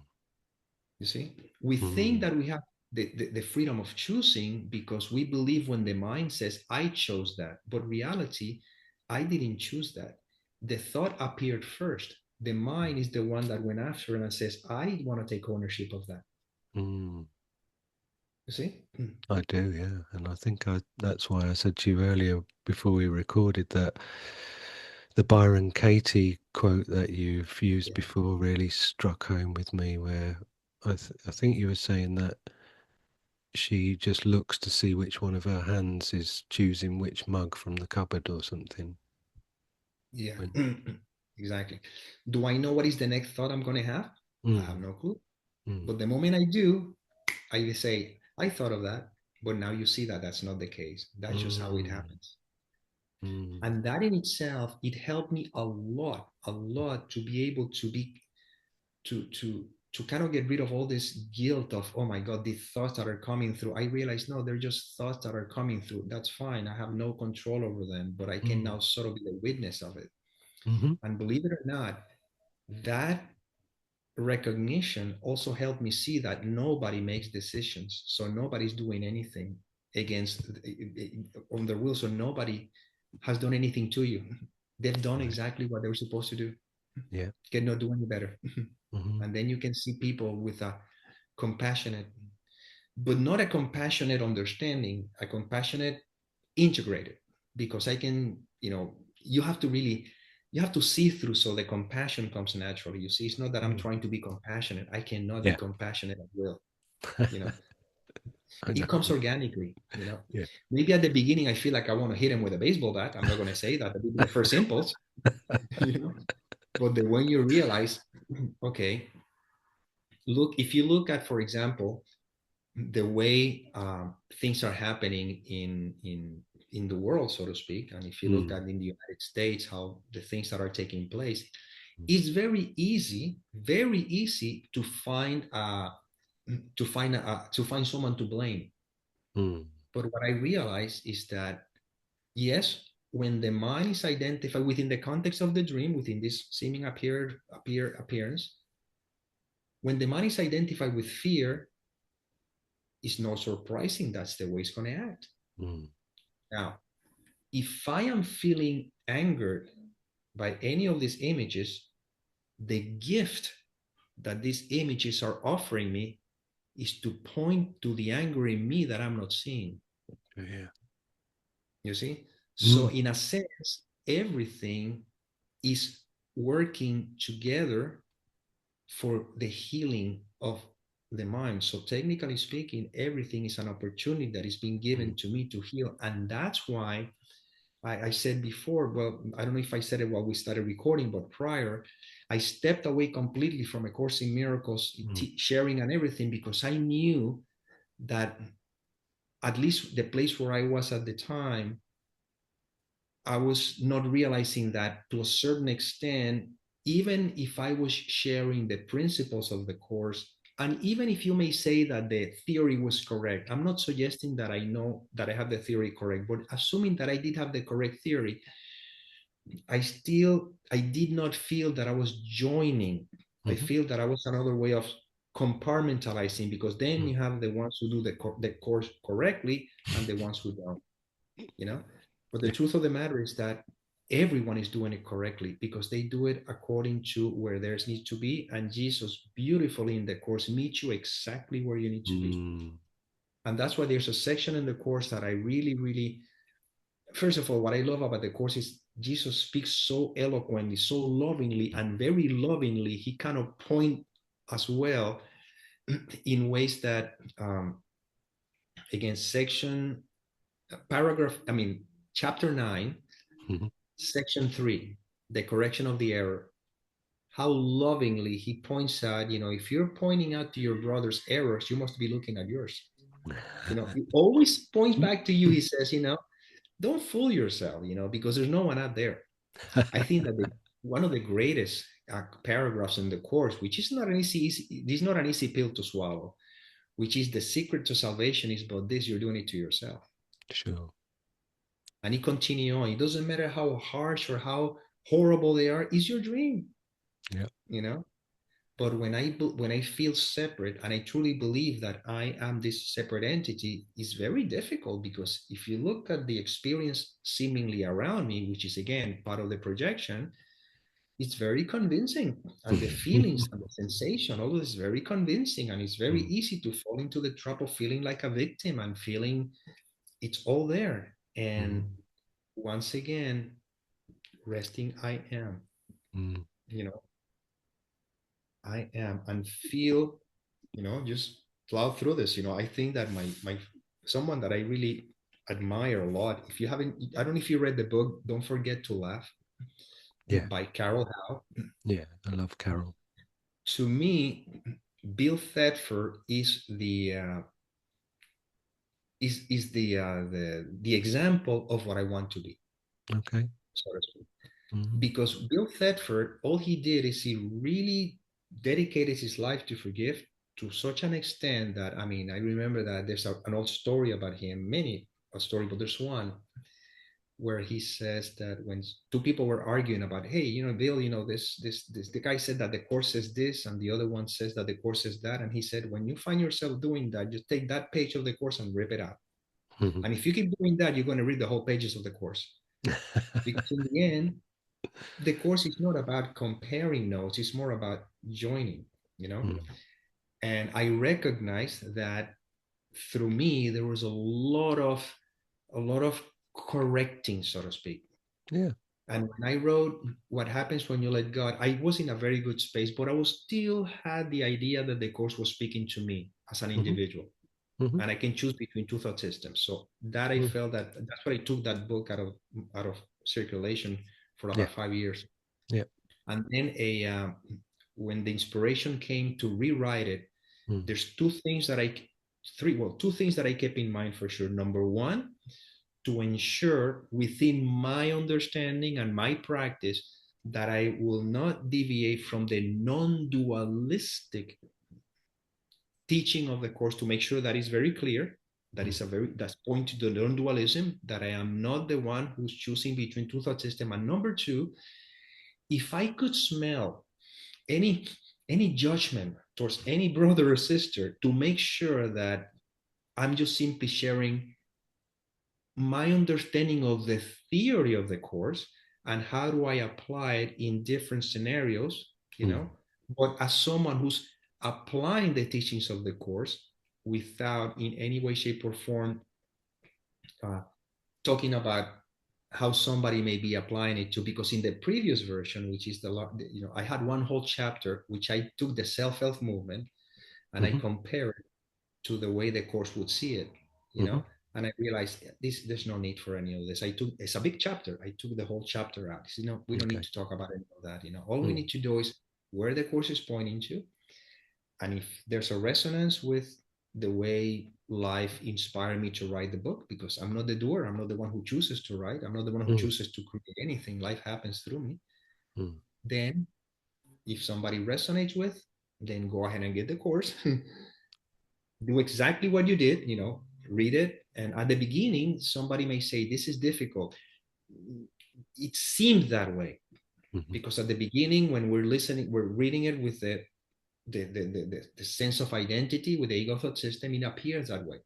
You see, we think Mm. that we have the freedom of choosing because we believe when the mind says, I chose that. But reality, I didn't choose that. The thought appeared first. The mind is the one that went after and says, I want to take ownership of that. Mm. You see? I do, yeah. And I think that's why I said to you earlier before we recorded that the Byron Katie quote that you've used Yeah. before really struck home with me, where I think you were saying that she just looks to see which one of her hands is choosing which mug from the cupboard or something. Yeah. When, Exactly. Do I know what is the next thought I'm going to have? I have mm, no clue. mm, But the moment I do, I say, I thought of that. But now you see that that's not the case. That's just how it mm, happens. mm, And that in itself, it helped me a lot to be able to be to kind of get rid of all this guilt of, oh my god, the thoughts that are coming through. I realized, no, they're just thoughts that are coming through. That's fine, I have no control over them, but I can mm, now sort of be the witness of it. mm-hmm, And believe it or not, that recognition also helped me see that nobody makes decisions, so nobody's doing anything against on their will, so nobody has done anything to you. They've done right, exactly what they were supposed to do. yeah, Cannot do any better. mm-hmm, And then you can see people with a compassionate but not a compassionate understanding, a compassionate integrated, because I can, you have to really, you have to see through, so the compassion comes naturally. You see, it's not that I'm Mm. trying to be compassionate. I cannot be Yeah. compassionate at will. You know, I know it what you comes mean. organically. Yeah. Maybe at the beginning I feel like I want to hit him with a baseball bat. I'm not going to say that. That would be the first impulse. you know. But the when you realize, okay, look, if you look at, for example, the way things are happening in the world, so to speak, and if you look Mm. at in the United States how the things that are taking place, Mm. it's very easy to find to find someone to blame. Mm. But what I realize is that yes, when the mind is identified within the context of the dream, within this seeming appearance, when the mind is identified with fear, it's not surprising that's the way it's going to act. Mm. Now, if I am feeling angered by any of these images, the gift that these images are offering me is to point to the anger in me that I'm not seeing. Yeah. You see? So, Mm. in a sense, everything is working together for the healing of the mind. So, technically speaking, everything is an opportunity that is being given Mm. to me to heal. And that's why I said before, well, I don't know if I said it while we started recording, but prior, I stepped away completely from A Course in Miracles, Mm. sharing and everything, because I knew that at least the place where I was at the time, I was not realizing that to a certain extent, even if I was sharing the principles of the course, and even if you may say that the theory was correct, I'm not suggesting that I know that I have the theory correct, but assuming that I did have the correct theory, I did not feel that I was joining. I Mhm. feel that I was another way of compartmentalizing, because then Mm. you have the ones who do the course correctly and the ones who don't, you know. But the Yeah. truth of the matter is that everyone is doing it correctly because they do it according to where theirs needs to be. And Jesus beautifully in the course meets you exactly where you need to be. Mm. And that's why there's a section in the course that I really, really, first of all, what I love about the course is Jesus speaks so eloquently, so lovingly, and very lovingly. He kind of point as well in ways that, again, chapter 9, Mhm. section 3, the correction of the error. How lovingly he points out, if you're pointing out to your brother's errors, you must be looking at yours. He always points back to you. He says, don't fool yourself, because there's no one out there. I think that one of the greatest paragraphs in the course, which is not an this is not an easy pill to swallow, which is the secret to salvation is about this: you're doing it to yourself. Sure. And he continue on. It doesn't matter how harsh or how horrible they are. It's your dream, Yeah. you know. But when I feel separate and I truly believe that I am this separate entity, it's very difficult, because if you look at the experience seemingly around me, which is again part of the projection, it's very convincing. And the feelings and the sensation, all this is very convincing. And it's very Mm. easy to fall into the trap of feeling like a victim and feeling it's all there. And Mm. once again, resting, I am, Mm. you know, I am, and feel, just plow through this. I think that my someone that I really admire a lot. If you haven't, I don't know if you read the book, Don't Forget to Laugh Yeah. by Carol Howe. Yeah. I love Carol. To me, Bill Thetford is the example of what I want to be, Okay. so to speak. Mm. Because Bill Thetford, all he did is he really dedicated his life to forgive to such an extent that, I remember that there's an old story about him, many a story, but there's one where he says that when two people were arguing about, hey, Bill, this the guy said that the course says this and the other one says that the course says that, and he said, when you find yourself doing that, just take that page of the course and rip it out. Mhm. And if you keep doing that, you're going to read the whole pages of the course, because in the end, the course is not about comparing notes, it's more about joining. Mm. And I recognize that through me, there was a lot of correcting, so to speak. Yeah. And when I wrote What Happens When You Let God, I was in a very good space, but I was still had the idea that the course was speaking to me as an Hmm. individual. Hmm. And I can choose between two thought systems. So that I Mm. felt that's why I took that book out of circulation for Yeah. about 5 years. Yeah. And then when the inspiration came to rewrite it, Mm. there's two things that I kept in mind for sure. Number one, to ensure within my understanding and my practice that I will not deviate from the non-dualistic teaching of the course, to make sure that is very clear. That Mm. is that's pointing to the non-dualism, that I am not the one who's choosing between two thought systems. And number two, if I could smell any any judgment towards any brother or sister, to make sure that I'm just simply sharing my understanding of the theory of the course and how do I apply it in different scenarios, Mm. but as someone who's applying the teachings of the course without in any way, shape, or form uh, talking about how somebody may be applying it to. Because in the previous version, which is I had one whole chapter which I took the self-help movement and I Hmm. compared it to the way the course would see it, you Hmm. know. And I realized there's no need for any of this. It's a big chapter. I took the whole chapter out. We don't need Okay. to talk about any of that. All we Mm. need to do is where the course is pointing to, and if there's a resonance with the way life inspired me to write the book, because I'm not the doer, I'm not the one who chooses to write, I'm not the one who Mm. chooses to create anything. Life happens through me. Mm. Then, if somebody resonates with, then go ahead and get the course. Do exactly what you did, read it. And at the beginning, somebody may say, this is difficult. It seemed that way Mhm. because at the beginning, when we're listening, we're reading it with the sense of identity, with the ego thought system, it appears that way.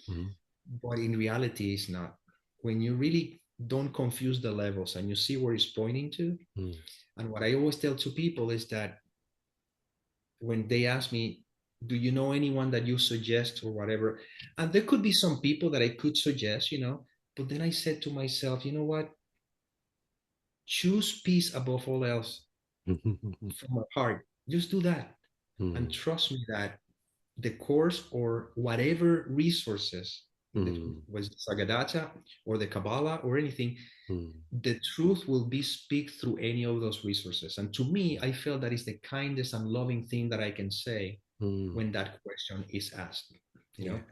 Mhm. But in reality, it's not. When you really don't confuse the levels and you see where it's pointing to, Mm. and what I always tell to people is that when they ask me, do you know anyone that you suggest or whatever? And there could be some people that I could suggest, but then I said to myself, you know what? Choose peace above all else Mhm. from my heart. Just do that. And Mm. trust me that the course or whatever resources, that Mm. was Sagadacha or the Kabbalah or anything, Mm. the truth will be speak through any of those resources. And to me, I feel that is the kindest and loving thing that I can say Mm. when that question is asked. You Yeah. know?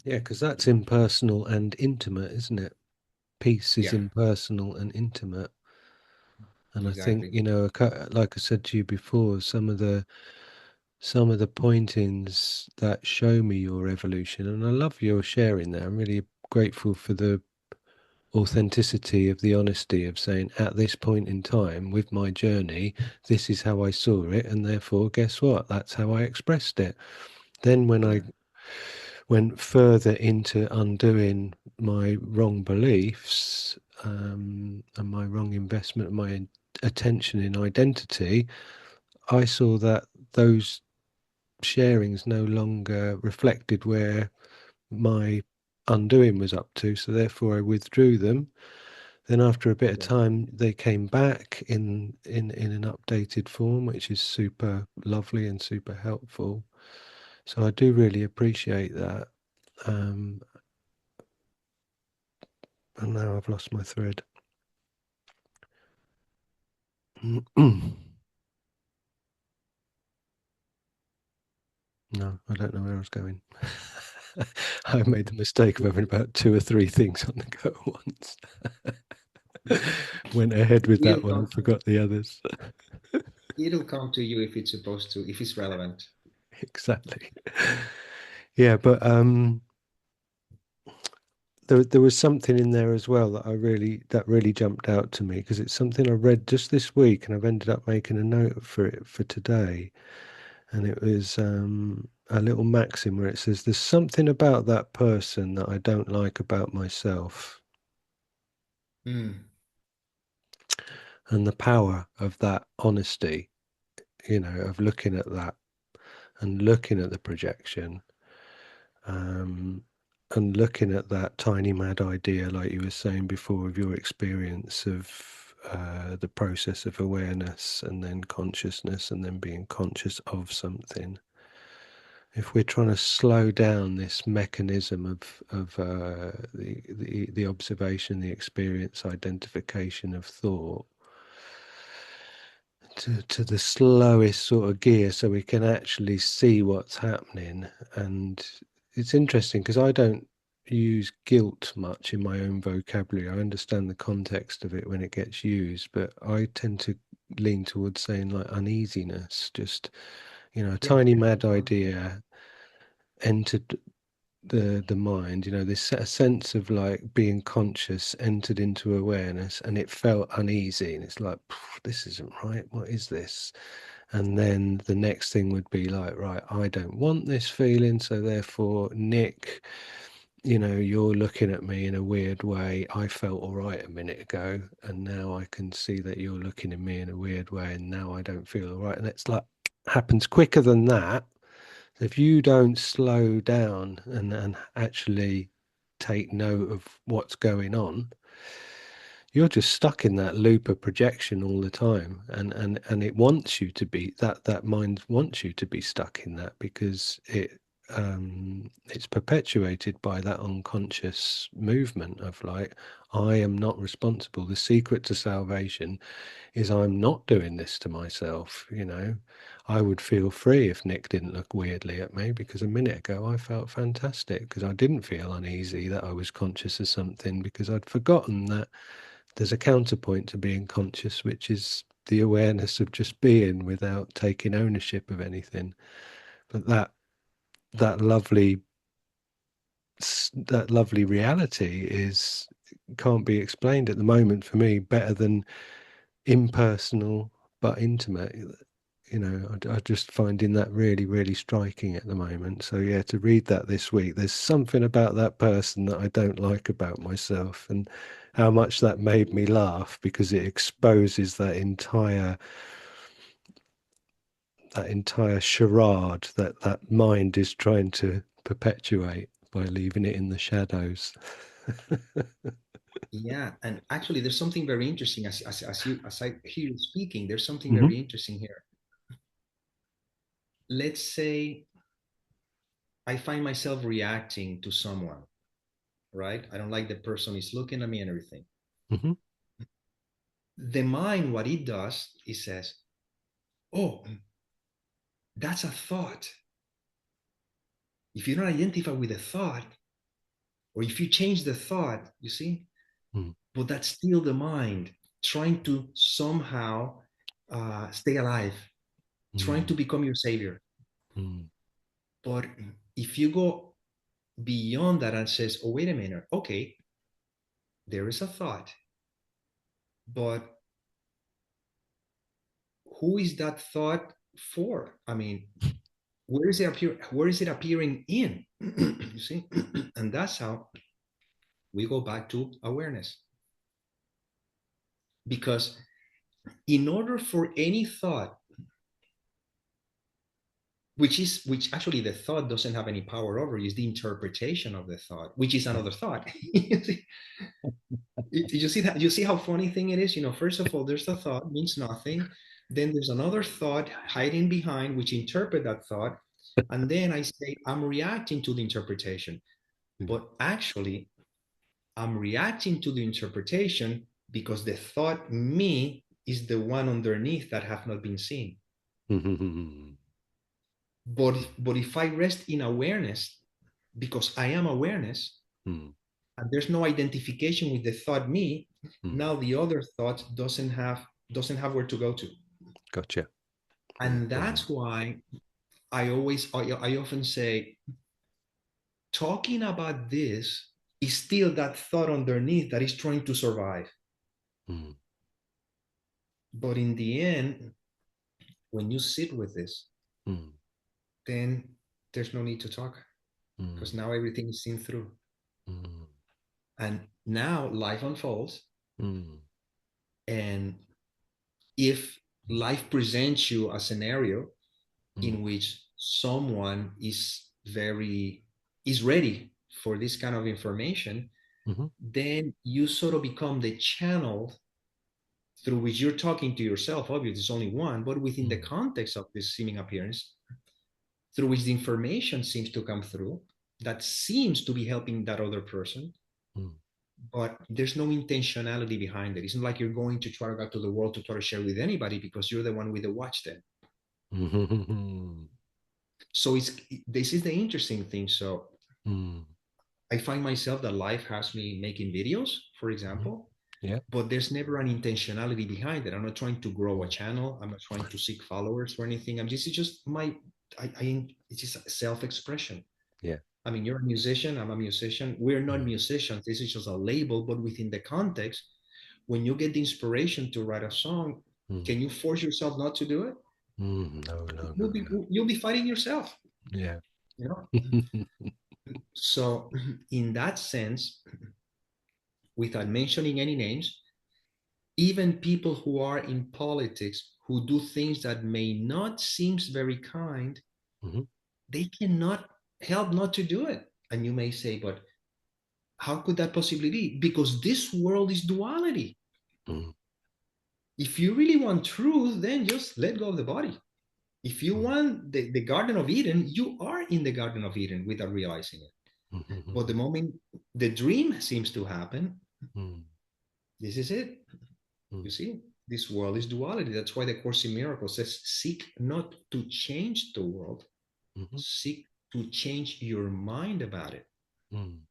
Yeah, because that's impersonal and intimate, isn't it? Peace is Yeah, impersonal and intimate. And I think, exactly. like I said to you before, some of the pointings that show me your evolution, and I love your sharing that. I'm really grateful for the authenticity of the honesty of saying, at this point in time with my journey, this is how I saw it, and therefore, guess what? That's how I expressed it. Then, when I Yeah, went further into undoing my wrong beliefs, and my wrong investment, my attention in identity, I saw that those sharings no longer reflected where my undoing was up to. So therefore, I withdrew them. Then after a bit of yeah, time, they came back in an updated form, which is super lovely and super helpful. So I do really appreciate that. Um, and now I've lost my thread. No, I don't know where I was going. I made the mistake of having about two or three things on the go at once. Went ahead with that it'll one come and forgot the others. it'll come to you if it's supposed to, if it's relevant. Exactly. Yeah, but there was something in there as well that really jumped out to me because it's something I read just this week, and I've ended up making a note for it for today. And it was a little maxim where it says, "There's something about that person that I don't like about myself," Mm, and the power of that honesty, of looking at that and looking at the projection. Um, and looking at that tiny mad idea, like you were saying before, of your experience of the process of awareness and then consciousness and then being conscious of something. If we're trying to slow down this mechanism of the observation, the experience, identification of thought, to the slowest sort of gear so we can actually see what's happening. And it's interesting because I don't use guilt much in my own vocabulary. I understand the context of it when it gets used, but I tend to lean towards saying like uneasiness, just, a Yeah. tiny mad idea entered the mind, this a sense of like being conscious entered into awareness, and it felt uneasy, and it's like, this isn't right, what is this? And then the next thing would be like, right, I don't want this feeling, so therefore, Nick, you're looking at me in a weird way. I felt all right a minute ago, and now I can see that you're looking at me in a weird way, and now I don't feel all right. And it's like happens quicker than that. If you don't slow down and actually take note of what's going on, you're just stuck in that loop of projection all the time. And it wants you to be that mind wants you to be stuck in that because it's perpetuated by that unconscious movement of like, I am not responsible. The secret to salvation is I'm not doing this to myself. I would feel free if Nick didn't look weirdly at me because a minute ago I felt fantastic because I didn't feel uneasy that I was conscious of something because I'd forgotten that there's a counterpoint to being conscious, which is the awareness of just being without taking ownership of anything. But that lovely that lovely reality is can't be explained at the moment for me better than impersonal but intimate. I just finding that really, really striking at the moment. So yeah, to read that this week, there's something about that person that I don't like about myself, and how much that made me laugh because it exposes that entire charade that mind is trying to perpetuate by leaving it in the shadows. Yeah, and actually, there's something very interesting as I hear you speaking. There's something Hmm. very interesting here. Let's say I find myself reacting to someone, right? I don't like the person is looking at me and everything. Hmm. The mind, what it does, it says, "Oh, that's a thought." If you don't identify with the thought, or if you change the thought, you see, but that's still the mind trying to somehow stay alive, trying to Mm. become your savior. Mm. But if you go beyond that and says, "Oh, wait a minute, okay, there is a thought, but who is that thought for? I mean, where is it appearing in?" You see, and that's how we go back to awareness. Because in order for any thought, which actually the thought doesn't have any power over, is the interpretation of the thought, which is another thought. You see that? You see how funny thing it is? First of all, there's the thought, means nothing. Then there's another thought hiding behind, which interpret that thought. And then I say, I'm reacting to the interpretation. Mm. But actually, I'm reacting to the interpretation because the thought me is the one underneath that have not been seen. Mm. But if I rest in awareness, because I am awareness, Mm. and there's no identification with the thought me, Mm. now the other thought doesn't have where to go to. Gotcha. Yeah, And brilliant. that's why I often say, talking about this is still that thought underneath that is trying to survive. Mm. But in the end, when you sit with this, Mm. then there's no need to talk because Mm. now everything is seen through. Mm. And now life unfolds. Mm. And if life presents you a scenario Mm. in which someone is very is ready for this kind of information, Mm-hmm. then you sort of become the channel through which you're talking to yourself. Obviously, it's only one, but within the context of this seeming appearance, through which the information seems to come through, that seems to be helping that other person, Mm-hmm. but there's no intentionality behind it. It's not like you're going to try to go out to the world to try to share with anybody because you're the one with the watch then. Mm-hmm. So this is the interesting thing. So Mm-hmm. I find myself that life has me making videos, for example, Yeah. but there's never an intentionality behind it. I'm not trying to grow a channel. I'm not trying to seek followers or anything. It's just it's just self-expression. Yeah. I mean, you're a musician. I'm a musician. We're not Mm. musicians. This is just a label, but within the context, when you get the inspiration to write a song, Mm. can you force yourself not to do it? Mm. No, no, no, You'll be no. you'll be fighting yourself, Yeah. you know. So, in that sense, without mentioning any names, even people who are in politics who do things that may not seem very kind, Mm-hmm. they cannot help not to do it. And you may say, but how could that possibly be? Because this world is duality. Mm. If you really want truth, then just let go of the body. If you Mm. want the Garden of Eden, you are in the Garden of Eden without realizing it. But the Mm. moment the dream seems to happen, Mm. this is it. You Mm. see, this world is duality. That's why the Course in Miracles says, seek not to change the world, Mhm. seek to change your mind about it. Mm.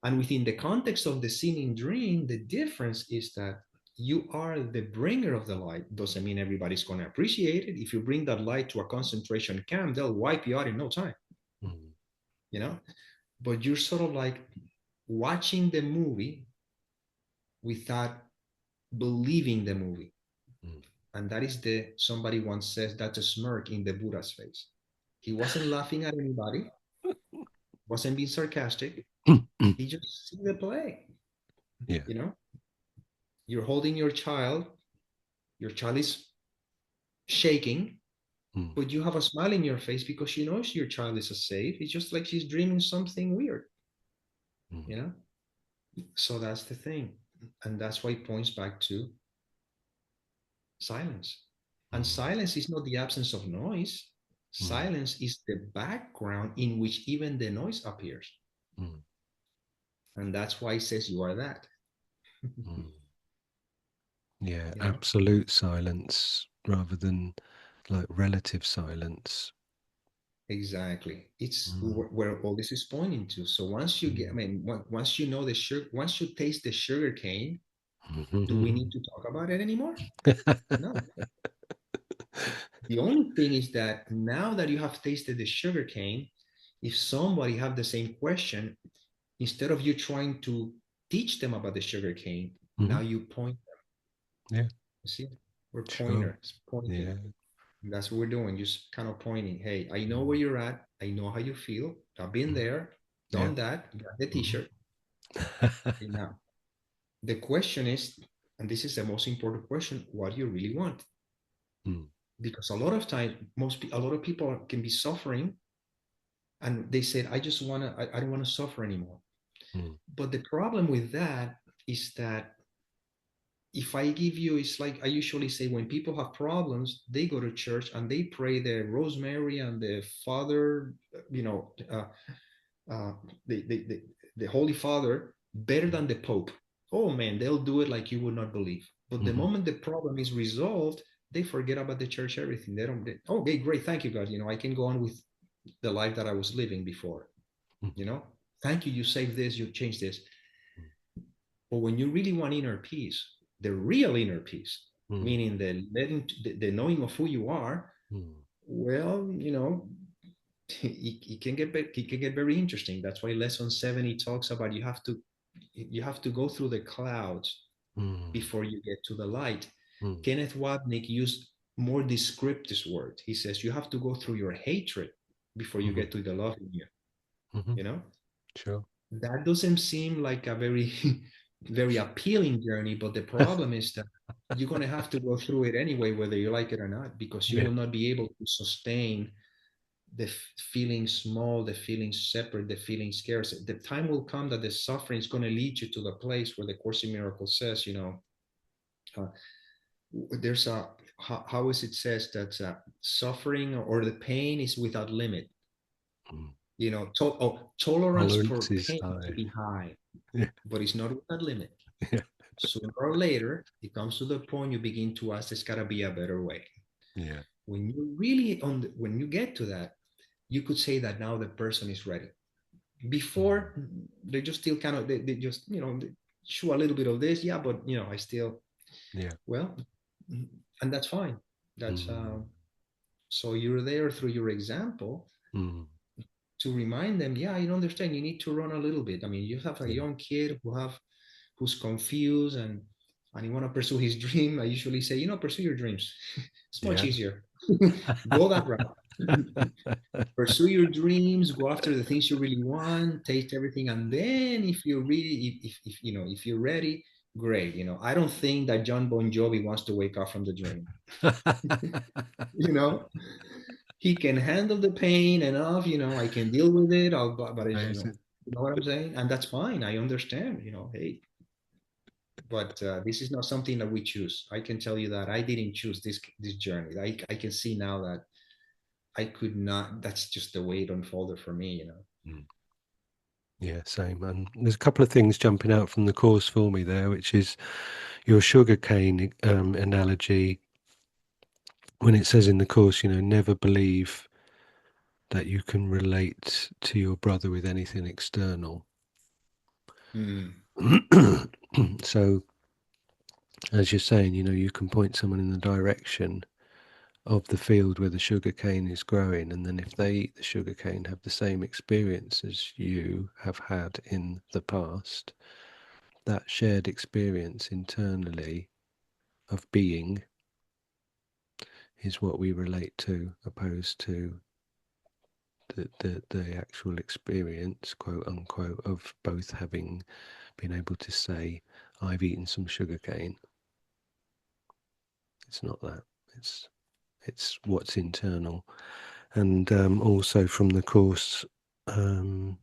And within the context of the seeming dream, the difference is that you are the bringer of the light. Doesn't mean everybody's going to appreciate it. If you bring that light to a concentration camp, they'll wipe you out in no time, Mm. you know? But you're sort of like watching the movie without believing the movie. Mm. And that is somebody once says that's a smirk in the Buddha's face. He wasn't laughing at anybody, wasn't being sarcastic. He just see the play, Yeah. you know? You're holding your child is shaking, Mm. but you have a smile in your face because you know your child is safe. It's just like she's dreaming something weird, Mm. you know? So that's the thing. And that's why it points back to silence. And Mm. silence is not the absence of noise. Mm. Silence is the background in which even the noise appears. Mm. And that's why it says you are that. Mm. Yeah, You know? absolute silence rather than like relative silence. Exactly. It's Mm. where all this is pointing to. So once you get, I Mm. mean, once you know the sugar, once you taste the sugar cane, do we need Mhm. to talk about it anymore? No. The only thing is that now that you have tasted the sugar cane, if somebody have the same question, instead of you trying to teach them about the sugar cane, now Mhm. you point them. Yeah, You see, we're sure. pointers, pointing. Yeah. And that's what we're doing, just kind of pointing. Hey, I know where Mm. you're at. I know how you feel. I've been Mm. there, Yeah. done that, got the Mhm. t-shirt. And now the question is, and this is the most important question, what do you really want? Mm. Because a lot of times, a lot of people can be suffering and they said, I don't want to suffer anymore. Mm. But the problem with that is that if I give you, it's like I usually say when people have problems, they go to church and they pray the Rosemary and the Father, you know, uh, the, the, the, the Holy Father better Mm. than the Pope. Oh man, they'll do it like you would not believe. But the Mhm. moment the problem is resolved, they forget about the church, everything. Okay, great, thank you, God. You know, I can go on with the life that I was living before. Mhm. You know, thank you, you saved this, you changed this. But when you really want inner peace, the real inner peace, Mm. meaning the knowing of who you are, Mm. well, you know, it can get very interesting. That's why lesson 70 talks about you have to go through the clouds Mm. before you get to the light. Mm. Kenneth Wapnick used more descriptive word. He says you have to go through your hatred before you Mhm. get to the love in you. Mhm. You know, Sure. that doesn't seem like a very very appealing journey, but the problem is that you're going to have to go through it anyway, whether you like it or not, because you Yeah. will not be able to sustain the feeling small, the feeling separate, the feeling scarce. The time will come that the suffering is going to lead you to the place where the Course in Miracles says, uh, there's a how is it says that suffering or the pain is without limit. Mm. Tolerance Tolerance for is pain may high. be high, Yeah. but it's not without limit. Yeah. Sooner or later, it comes to the point you begin to ask, there's got to be a better way. Yeah. When you really when you get to that, you could say that now the person is ready. Mm. Before, they just still kind of they just they show a little bit of this, yeah, but I still, Yeah. well, and that's fine. That's Mm. so you're there through your example Mm. to remind them, yeah, I understand you need to run a little bit. I mean, you have a Yeah. young kid who's confused and he want to pursue his dream. I usually say, pursue your dreams. It's much Yeah. easier. Go that route. Pursue your dreams, go after the things you really want, taste everything, and then if you're really if you're ready, great. I don't think that John Bon Jovi wants to wake up from the dream. you know he can handle the pain enough. I can deal with it. But it's, Amazing. you know what I'm saying, and that's fine. I understand. Hey, but this is not something that we choose. I can tell you that I didn't choose this journey. I can see now that I could not. That's just the way it unfolded for me. Mm. Yeah, same. And there's a couple of things jumping out from the course for me there, which is your sugarcane analogy. When it says in the course, never believe that you can relate to your brother with anything external. Mm, So, as you're saying, you can point someone in the direction of the field where the sugar cane is growing, and then if they eat the sugar cane, have the same experience as you have had in the past, that shared experience internally of being is what we relate to, opposed to the actual experience, quote unquote, of both having been able to say, I've eaten some sugar cane. It's not that. It's what's internal. And also from the course, um,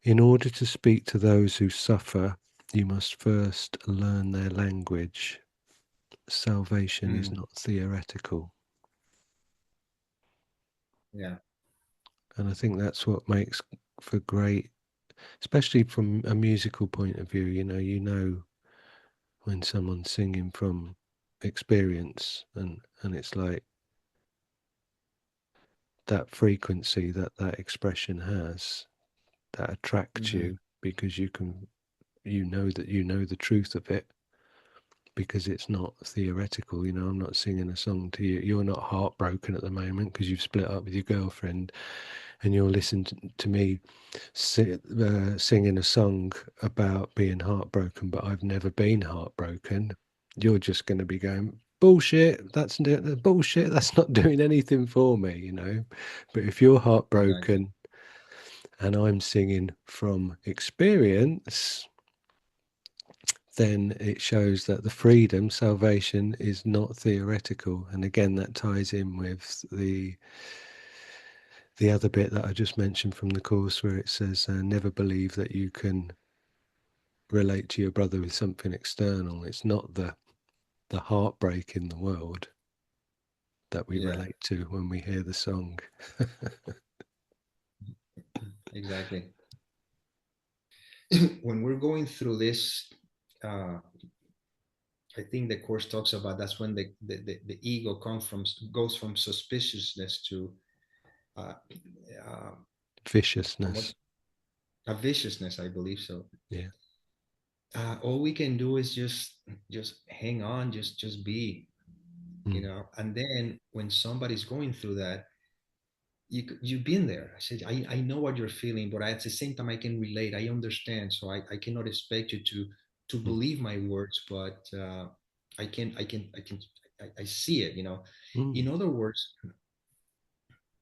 in order to speak to those who suffer, you must first learn their language. Salvation is mm, not theoretical. yeah, And I think that's what makes for great, especially from a musical point of view. You know when someone's singing from experience, and it's like that frequency that expression has that attracts mm-hmm, you because you know the truth of it, because it's not theoretical. I'm not singing a song to you. You're not heartbroken at the moment because you've split up with your girlfriend, and you're listening to me singing a song about being heartbroken, but I've never been heartbroken. You're just going to be going, bullshit, that's bullshit, that's not doing anything for me. But if you're exactly, heartbroken and I'm singing from experience, then it shows that the freedom, salvation, is not theoretical. And again, that ties in with the other bit that I just mentioned from the course, where it says, never believe that you can relate to your brother with something external. It's not the heartbreak in the world that we yeah, relate to when we hear the song. exactly. When we're going through this, uh, I think the course talks about that's when the ego goes from suspiciousness to uh, uh, from what Viciousness. a viciousness, I believe so. Yeah. All we can do is just hang on, just be, Mm, and then when somebody's going through that, you've been there. I said, I know what you're feeling, but at the same time I can relate, I understand, so I cannot expect you to mm, believe my words, but I see it. In mm, other words,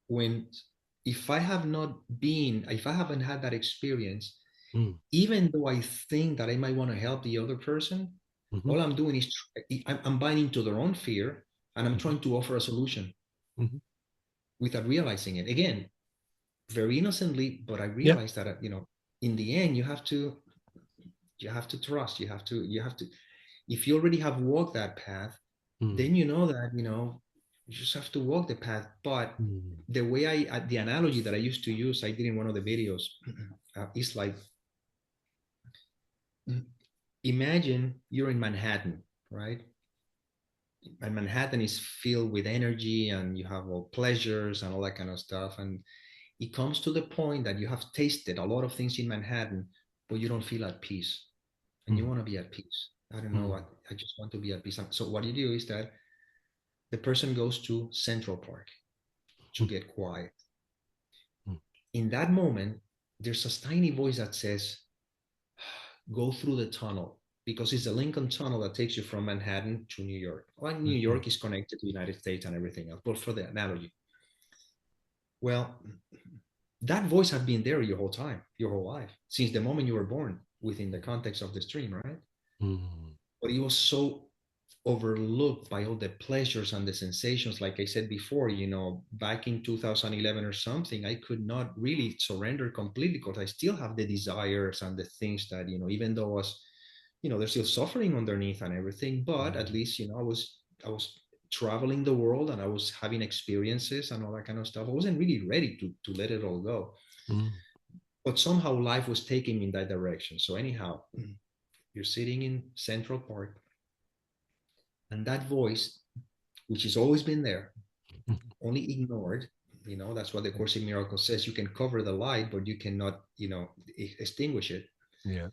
when if I haven't had that experience, mm, even though I think that I might want to help the other person, mhm, all I'm doing is I'm buying into their own fear, and I'm mhm, trying to offer a solution. mhm. without realizing it. Again, very innocently, but I Yeah. realized that, in the end, you have to trust, you have to, if you already have walked that path, Mm. then you know that, you just have to walk the path. But Mm. the way the analogy that I used to use, I did in one of the videos, is like, imagine you're in Manhattan, right? And Manhattan is filled with energy and you have all pleasures and all that kind of stuff. And it comes to the point that you have tasted a lot of things in Manhattan, but you don't feel at peace. And you Mm. want to be at peace. I don't know Mm. what, I just want to be at peace. So what you do is that the person goes to Central Park to Mm. get quiet. Mm. In that moment, there's a tiny voice that says, go through the tunnel, because it's the Lincoln Tunnel that takes you from Manhattan to New York. Like New Mhm. York is connected to the United States and everything else. But for the analogy, well, that voice had been there your whole time, your whole life, since the moment you were born, within the context of the stream, right? Mm. But it was so overlooked by all the pleasures and the sensations. Like I said before, back in 2011 or something, I could not really surrender completely, because I still have the desires and the things that, even though I was, there's still suffering underneath and everything, but at Mm. least, I was traveling the world and I was having experiences and all that kind of stuff. I wasn't really ready to let it all go. Mm. But somehow life was taking me in that direction. So anyhow, you're sitting in Central Park, and that voice, which has always been there, only ignored. That's what the Course in Miracles says. You can cover the light, but you cannot, extinguish it. Yeah.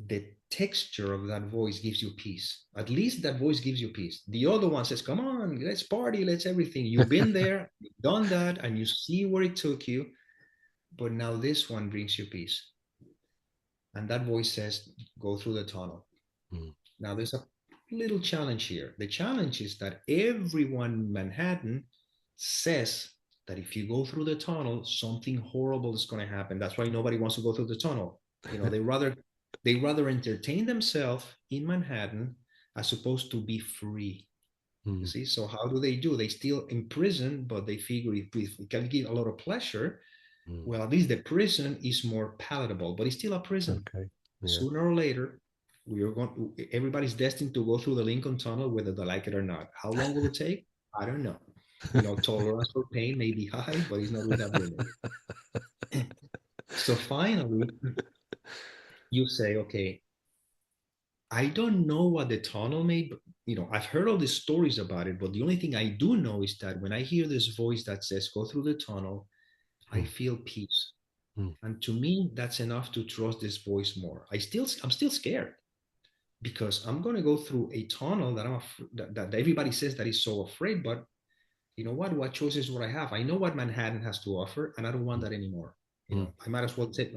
The texture of that voice gives you peace. At least that voice gives you peace. The other one says, come on, let's party, let's everything. You've been there, you've done that, and you see where it took you. But now this one brings you peace. And that voice says, go through the tunnel. Mm. Now, there's a little challenge here. The challenge is that everyone in Manhattan says that if you go through the tunnel, something horrible is going to happen. That's why nobody wants to go through the tunnel. They rather entertain themselves in Manhattan as opposed to be free. You Mm. see, so how do? They still in prison, but they figure if it can give a lot of pleasure, Mm. well, at least the prison is more palatable, but it's still a prison. Okay. Yeah. Sooner or later, everybody's destined to go through the Lincoln Tunnel, whether they like it or not. How long will it take? I don't know. Tolerance for pain may be high, but it's not without limit. So finally, you say, okay, I don't know what the tunnel may, I've heard all these stories about it, but the only thing I do know is that when I hear this voice that says, go through the tunnel, I Mm. feel peace. Mm. And to me, that's enough to trust this voice more. I'm still scared, because I'm going to go through a tunnel that everybody says that is so afraid. But you know what? What choices would I have? I know what Manhattan has to offer, and I don't want Mm. that anymore. Mm. I might as well take.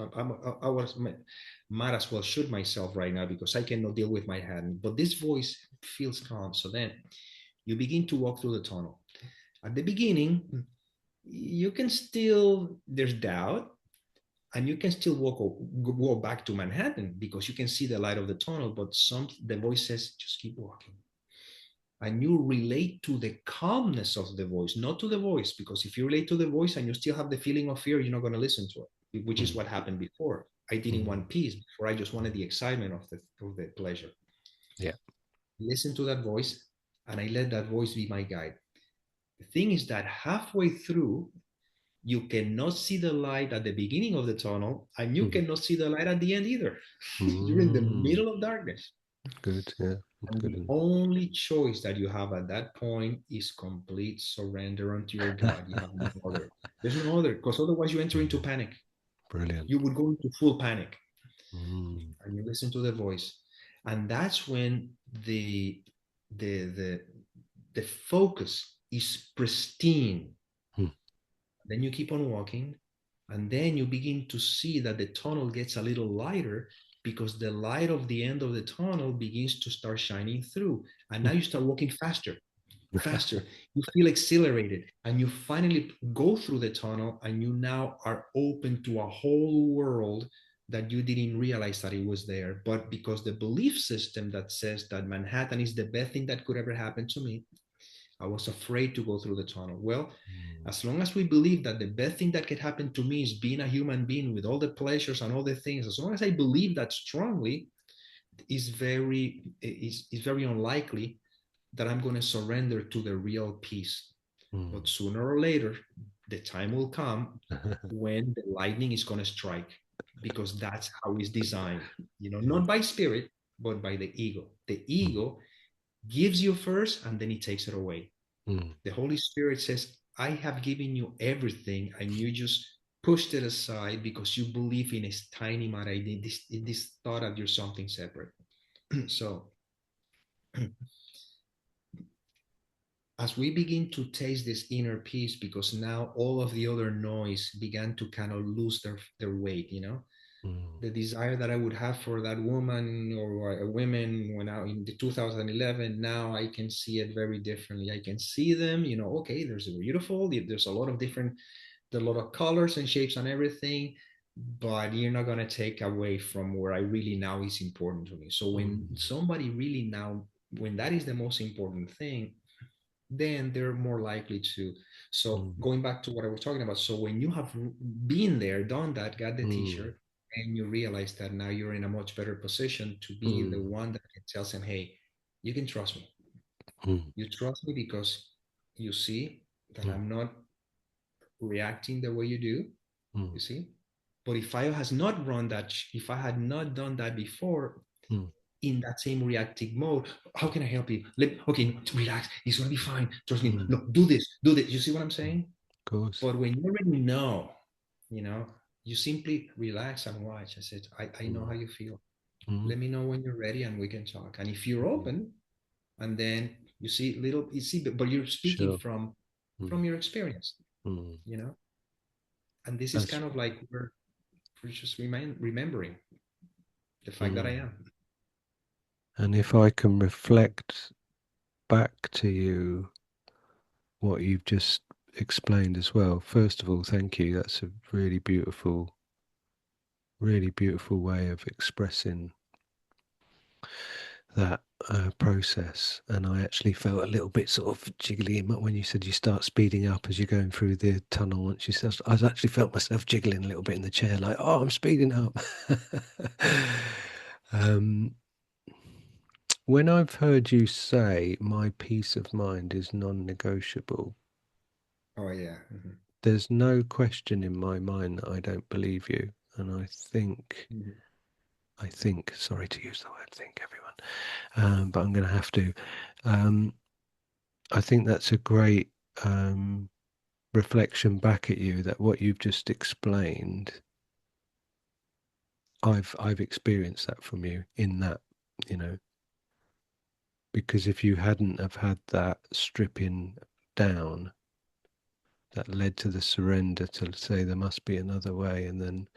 Might as well shoot myself right now, because I cannot deal with Manhattan. But this voice feels calm. So then you begin to walk through the tunnel. At the beginning, you can still, there's doubt, and you can still walk back to Manhattan, because you can see the light of the tunnel. But the voice says, just keep walking, and you relate to the calmness of the voice, not to the voice. Because if you relate to the voice and you still have the feeling of fear, you're not going to listen to it, which is Mm. what happened before. I didn't Mm. want peace before. I just wanted the excitement of the pleasure. Yeah. Listen to that voice, and I let that voice be my guide. The thing is that halfway through, you cannot see the light at the beginning of the tunnel, and you Mm. cannot see the light at the end either. You're in the Mm. middle of darkness. Good. Yeah. And Good. the only choice that you have at that point is complete surrender unto your God. You have no other. There's no other, because otherwise you enter into Mm. panic. Brilliant. You would go into full panic, Mm. and you listen to the voice. And that's when the the the focus is pristine. Mm. Then you keep on walking, and then you begin to see that the tunnel gets a little lighter, because the light of the end of the tunnel begins to start shining through. And now Mm. you start walking faster, faster. You feel exhilarated, and you finally go through the tunnel, and you now are open to a whole world that you didn't realize that it was there. But because the belief system that says that Manhattan is the best thing that could ever happen to me, I was afraid to go through the tunnel. Well, mm, as long as we believe that the best thing that can happen to me is being a human being with all the pleasures and all the things, as long as I believe that strongly, is very unlikely that I'm going to surrender to the real peace. But mm. sooner or later, the time will come when the lightning is going to strike, because that's how it's designed, Yeah. not by spirit, but by the ego. The Mm, ego gives you first and then it takes it away. mm, The Holy Spirit says, I have given you everything, and you just pushed it aside because you believe in a tiny matter, in this thought that you're something separate. So as we begin to taste this inner peace, because now all of the other noise began to kind of lose their weight, mm, the desire that I would have for that woman or a women when I in the 2011, now I can see it very differently. I can see them, okay, there's a beautiful, there's a lot of different, there's a lot of colors and shapes and everything, but you're not gonna take away from where I really now is important to me. So when mm, somebody really now, when that is the most important thing, then they're more likely to. So mm, going back to what I was talking about, so when you have been there, done that, got the mm, t-shirt, and you realize that now you're in a much better position to be the mm, one that can tell them, hey, you can trust me. mm, You trust me because you see that mm, I'm not reacting the way you do, mm, you see. But if I has not run that, if I had not done that before, mm, in that same reactive mode, how can I help you? Okay, relax. It's gonna be fine. Trust me. mm, No, do this. Do this. You see what I'm mm. saying? Of course. But when you already know, you know, you simply relax and watch. I said, I know how Mm, you feel. mm, Let me know when you're ready and we can talk. And if you're mm. open, and then you see, but you're speaking Sure. from Mm, your experience, mm. you know. And this is That's kind of like we're just remembering the fact that I mm. am. And if I can reflect back to you what you've just explained as well. First of all, thank you. That's a really beautiful way of expressing that process. And I actually felt a little bit sort of jiggly when you said you start speeding up as you're going through the tunnel. Once you said, I actually felt myself jiggling a little bit in the chair, like, oh, I'm speeding up. um, when I've heard you say my peace of mind is non-negotiable, Oh yeah. Mhm. there's no question in my mind that I don't believe you. And Mhm. sorry to use the word think, everyone, but I'm going to have to. Um, I think that's a great reflection back at you that what you've just explained, I've experienced that from you in that, you know, because if you hadn't have had that stripping down that led to the surrender to say there must be another way, and then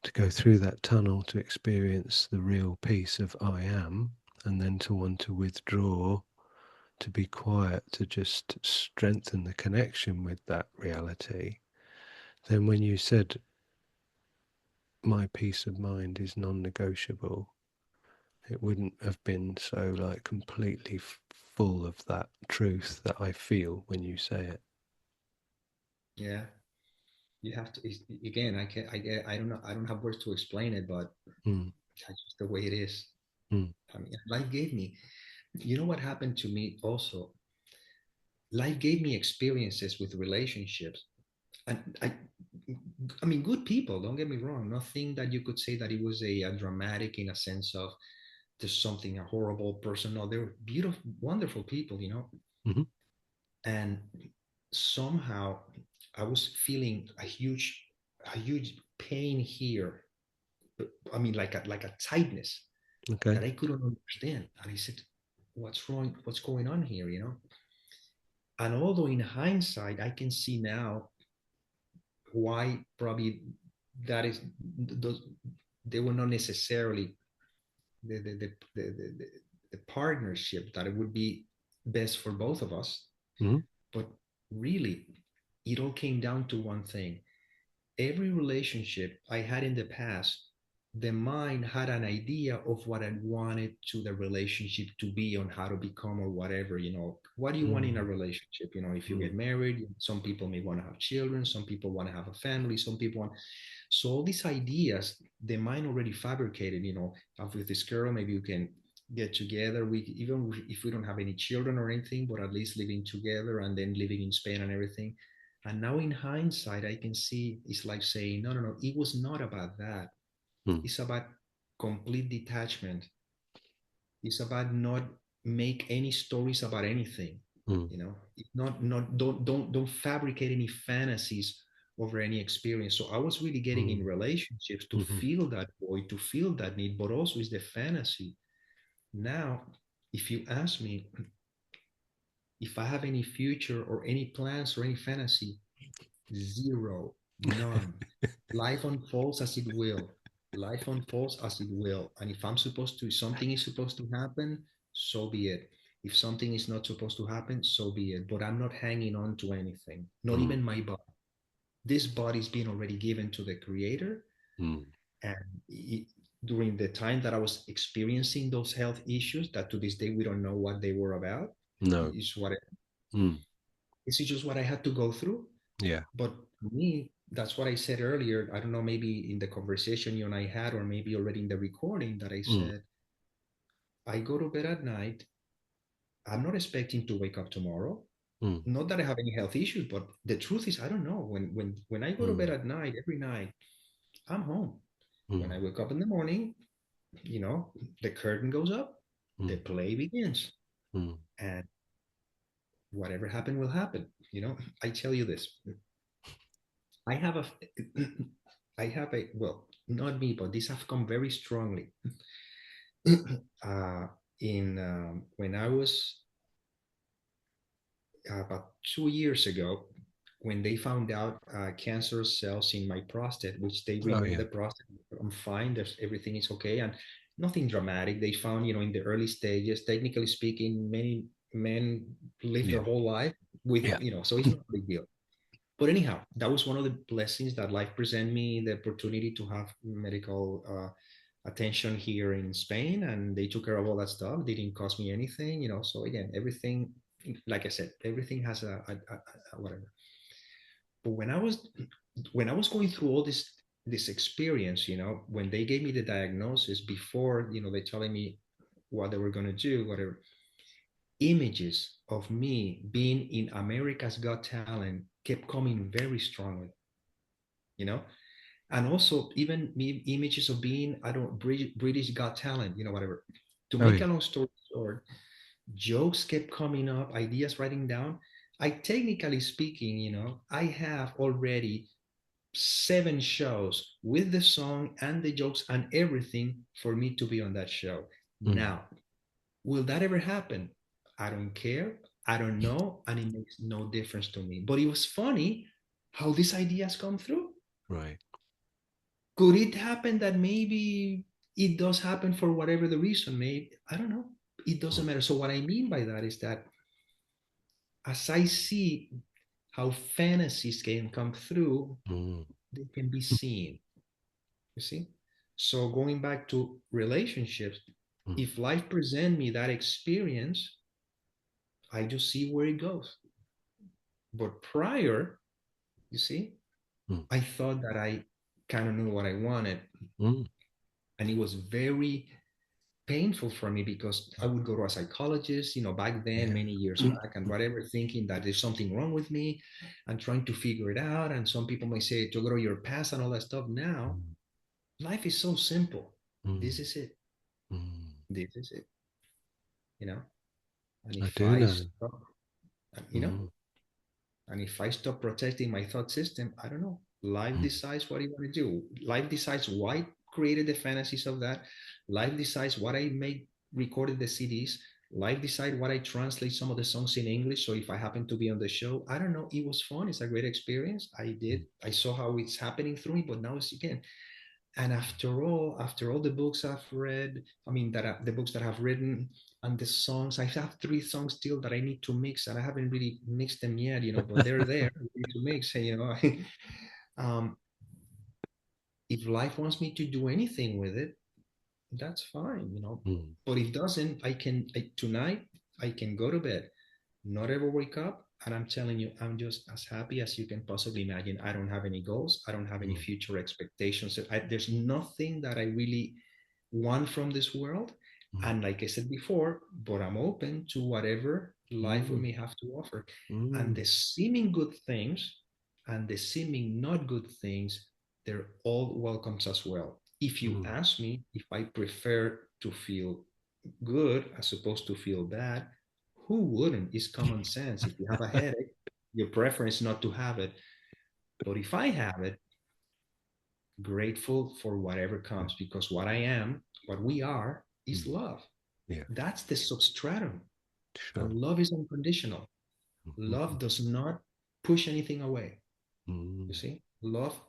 to go through that tunnel to experience the real peace of I am, and then to want to withdraw, to be quiet, to just strengthen the connection with that reality. Then when you said my peace of mind is non-negotiable, it wouldn't have been so like completely full of that truth that I feel when you say it. Yeah. You have to, again, I don't know, I don't have words to explain it, but Mm, that's just the way it is. mm, I mean, life gave me, what happened to me also, life gave me experiences with relationships, and I mean, good people, don't get me wrong, nothing that you could say that it was a dramatic in a sense of there's something, a horrible person. No, they're beautiful, wonderful people, mm, and somehow I was feeling a huge pain here. I mean, like a tightness okay. that I couldn't understand. And I said, "What's wrong? What's going on here?" And although in hindsight I can see now why probably that is, those, they were not necessarily the the the the, the, the partnership that it would be best for both of us. Mm, But really, it all came down to one thing. Every relationship I had in the past, the mind had an idea of what I wanted to the relationship to be, on how to become or whatever, what do you want in a mm, relationship? If you get mm, married, some people may want to have children, some people want to have a family, some people want, so all these ideas, the mind already fabricated, with this girl, maybe you can get together. We, even if we don't have any children or anything, but at least living together and then living in Spain and everything. And now in hindsight, I can see it's like saying, no, no, no, it was not about that. mm, It's about complete detachment. It's about not make any stories about anything. mm, It's not don't fabricate any fantasies over any experience. So I was really getting in mm, relationships to mhm, feel that void, to feel that need, but also is the fantasy. Now, if you ask me if I have any future or any plans or any fantasy, zero, none. Life unfolds as it will. Life unfolds as it will. And if I'm supposed to, if something is supposed to happen, so be it. If something is not supposed to happen, so be it. But I'm not hanging on to anything, not mm, even my body. This body's been already given to the creator. mm. And during the time that I was experiencing those health issues, that to this day we don't know what they were about, No. is what Mm, it's just what I had to go through. yeah. But for me, that's what I said earlier. I don't know, maybe in the conversation you and I had, or maybe already in the recording, that I Mm, said, I go to bed at night. I'm not expecting to wake up tomorrow. mm, Not that I have any health issues, but the truth is, I don't know. When I go to bed mm, at night, every night, I'm home. When I mm, wake up in the morning, you know, the curtain goes up, the mm, play begins, mm. and whatever happened will happen. I tell you this. I have a, I have a, well, not me, but these have come very strongly. uh, in When I was about 2 years ago, when they found out cancerous cells in my prostate, which they Oh, removed yeah. the prostate. I'm fine. Everything is okay, and nothing dramatic. They found, in the early stages. Technically speaking, many men live Yeah. their whole life with, Yeah. so it's not a big deal. But anyhow, that was one of the blessings that life presented me, the opportunity to have medical attention here in Spain, and they took care of all that stuff. They didn't cost me anything, So again, everything, like I said, everything has a whatever. But when I was going through all this experience, when they gave me the diagnosis, before, they telling me what they were going to do, whatever, images of me being in America's Got Talent kept coming very strongly, you know and also even me, images of being, I don't, British Got Talent, whatever. To Oh, make yeah. a long story short, jokes kept coming up, ideas writing down. I, technically speaking, I have already 7 shows with the song and the jokes and everything for me to be on that show. Mm, Now, will that ever happen? I don't care. I don't know, and it makes no difference to me. But it was funny how these ideas come through. right. Could it happen that maybe it does happen for whatever the reason? Maybe, I don't know. It doesn't Mm, matter. So what I mean by that is that, as I see how fantasies can come through, mm, they can be seen. You see? So going back to relationships, mm, if life present me that experience, I just see where it goes. But prior, you see, mm, I thought that I kind of knew what I wanted. mm. And it was very painful for me, because I would go to a psychologist, back then, Yeah. many years back, and whatever, thinking that there's something wrong with me and trying to figure it out. And some people may say to go to your past and all that stuff. Now, Mm, life is so simple. mm, This is it. mm. This is it. You know. And I if do I know. stop, you know, Mm, and if I stop protecting my thought system, I don't know. Life mm, decides what you want to do. Life decides why created the fantasies of that. Life decides what I make recorded the CDs. Life decide what I translate some of the songs in English. So if I happen to be on the show, I don't know. It was fun. It's a great experience. I did. mm. I saw how it's happening through me, but now it's again. And after all the books I've read, I mean the books that I've written, and the songs, I have 3 songs still that I need to mix, and I haven't really mixed them yet, but they're there, ready to mix. um if life wants me to do anything with it, that's fine, you know. mm, But if doesn't, tonight I can go to bed, not ever wake up, and I'm telling you, I'm just as happy as you can possibly imagine. I don't have any goals. I don't have any mm, future expectations. There's nothing that I really want from this world. mm, And like I said before, but I'm open to whatever life mm, may have to offer. And mm, the seeming good things and the seeming not good things, they're all welcomes as well. If you mm. ask me if I prefer to feel good as opposed to feel bad, who wouldn't? It's common sense. If you have a headache, your preference is not to have it. But if I have it, grateful for whatever comes, because what I am, what we are, is Mm. love. Yeah, That's the substratum. sure. And love is unconditional. Mhm. Love does not push anything away. You Mm, see, love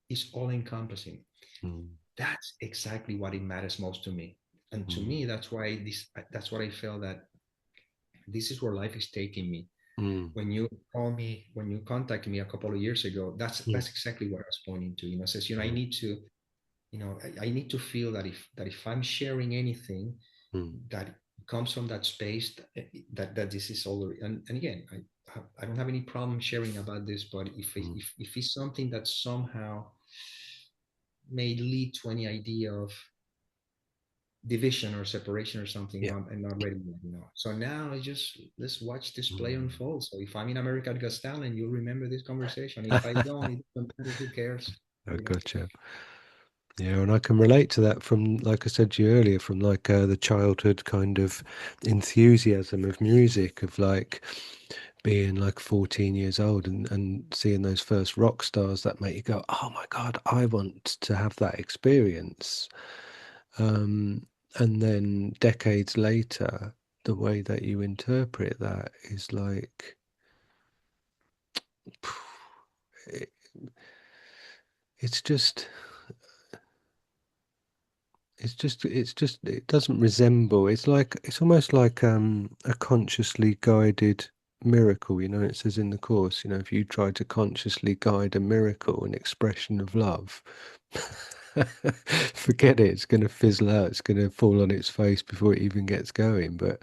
is all encompassing. mm, That's exactly what it matters most to me. And to mm, me, that's what I felt that this is where life is taking me. mm, When you call me, when you contacted me a couple of years ago, mm, that's exactly what I was pointing to. You know, says, you know, I mm, need to, you know, I need to feel that if I'm sharing anything mm, that comes from that space, that this is all. And again, I don't have any problem sharing about this, but mm. if it's something that somehow may lead to any idea of division or separation or something, Yeah, I'm not ready yet, you know. So now I just let's watch this play mm. unfold. So if I'm in America Got Talent, you'll remember this conversation. If I don't, it doesn't matter. Who cares? I You know. gotcha. Yeah, and I can relate to that from, like I said to you earlier, from like the childhood kind of enthusiasm of music, of like being like 14 years old and seeing those first rock stars that make you go, oh my God, I want to have that experience. Um, and then decades later, the way that you interpret that is like, it, it's just it doesn't resemble, it's like, it's almost like a consciously guided miracle. You know, it says in the course, you know, if you try to consciously guide a miracle, an expression of love, forget it, it's going to fizzle out, it's going to fall on its face before it even gets going. But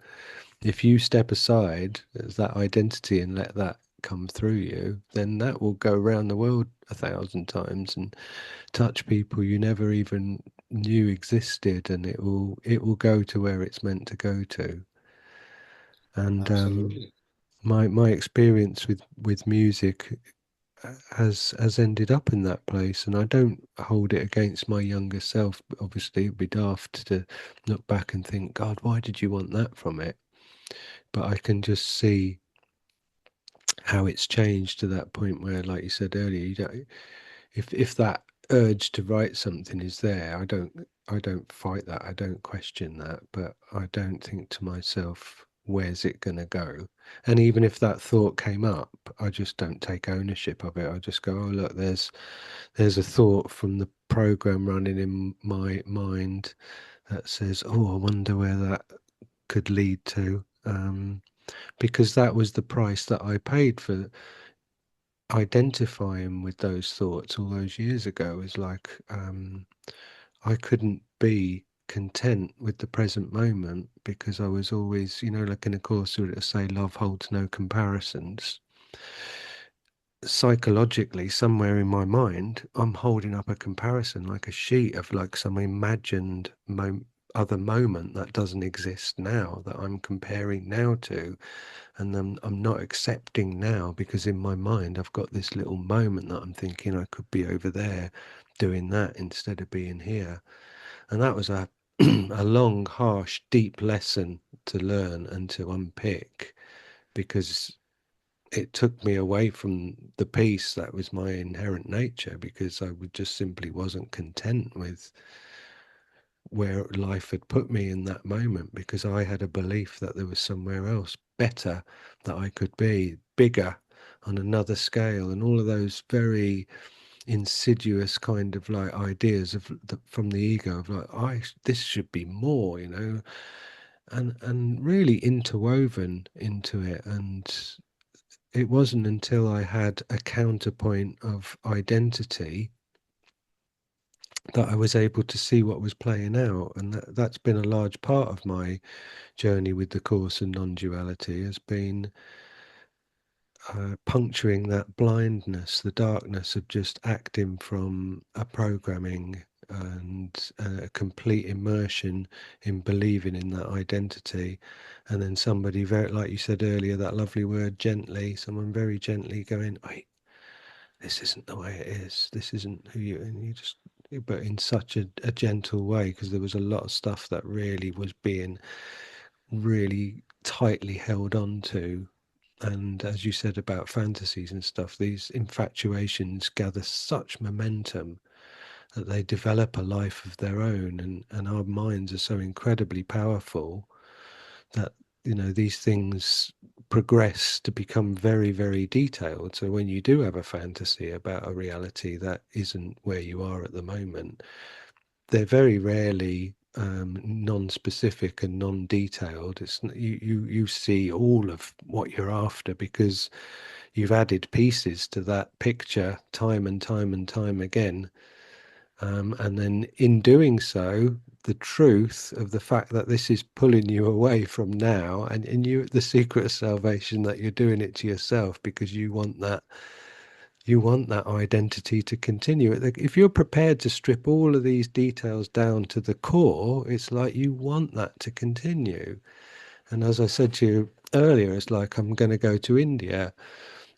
if you step aside as that identity and let that come through you, then that will go around the world 1,000 times and touch people you never even knew existed, and it will go to where it's meant to go to. And Absolutely. my experience with music has ended up in that place, and I don't hold it against my younger self. Obviously, it'd be daft to look back and think, God, why did you want that from it? But I can just see how it's changed to that point where, like you said earlier, you don't, if that urge to write something is there, I don't fight that, I don't question that, but I don't think to myself, where's it going to go? And even if that thought came up, I just don't take ownership of it. I just go, oh look, there's a thought from the program running in my mind that says, oh, I wonder where that could lead to. Because that was the price that I paid for identifying with those thoughts all those years ago. Is like, I couldn't be content with the present moment because I was always, you know, like in a course where it say love holds no comparisons. Psychologically, somewhere in my mind, I'm holding up a comparison, like a sheet of like some imagined other moment that doesn't exist now, that I'm comparing now to, and then I'm not accepting now because in my mind I've got this little moment that I'm thinking I could be over there doing that instead of being here. And that was a a long, harsh, deep lesson to learn and to unpick, because it took me away from the peace that was my inherent nature, because I would just simply wasn't content with where life had put me in that moment, because I had a belief that there was somewhere else better that I could be, bigger, on another scale, and all of those very insidious kind of like ideas of from the ego of like, this should be more, you know, and really interwoven into it. And it wasn't until I had a counterpoint of identity that I was able to see what was playing out. And that's been a large part of my journey with the Course and non-duality, has been puncturing that blindness, the darkness of just acting from a programming and a complete immersion in believing in that identity. And then somebody very, like you said earlier, that lovely word gently, someone very gently going, wait, this isn't the way it is. This isn't who you, and you just, but in such a gentle way, because there was a lot of stuff that really was being really tightly held on to. And as you said about fantasies and stuff, these infatuations gather such momentum that they develop a life of their own. And our minds are so incredibly powerful that, these things progress to become very, very detailed. So when you do have a fantasy about a reality that isn't where you are at the moment, they're very rarely non-specific and non-detailed. It's you see all of what you're after because you've added pieces to that picture time and time and time again. And then in doing so, the truth of the fact that this is pulling you away from now, and you, the secret of salvation, that you're doing it to yourself because you want that identity to continue. If you're prepared to strip all of these details down to the core, it's like you want that to continue. And as I said to you earlier, it's like I'm going to go to India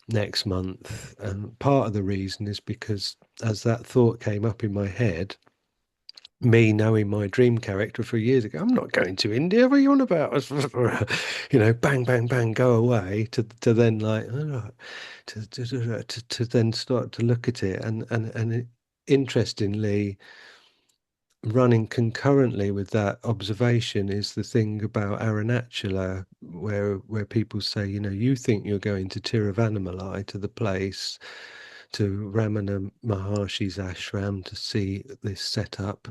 next month. And part of the reason is because as that thought came up in my head, me knowing my dream character for years ago, I'm not going to India. What are you on about? Bang, bang, bang, go away. To then like, oh, to then start to look at it, interestingly, running concurrently with that observation is the thing about Aranachula, where people say, you think you're going to Tiruvannamalai, to the place, to Ramana Maharshi's ashram, to see this setup,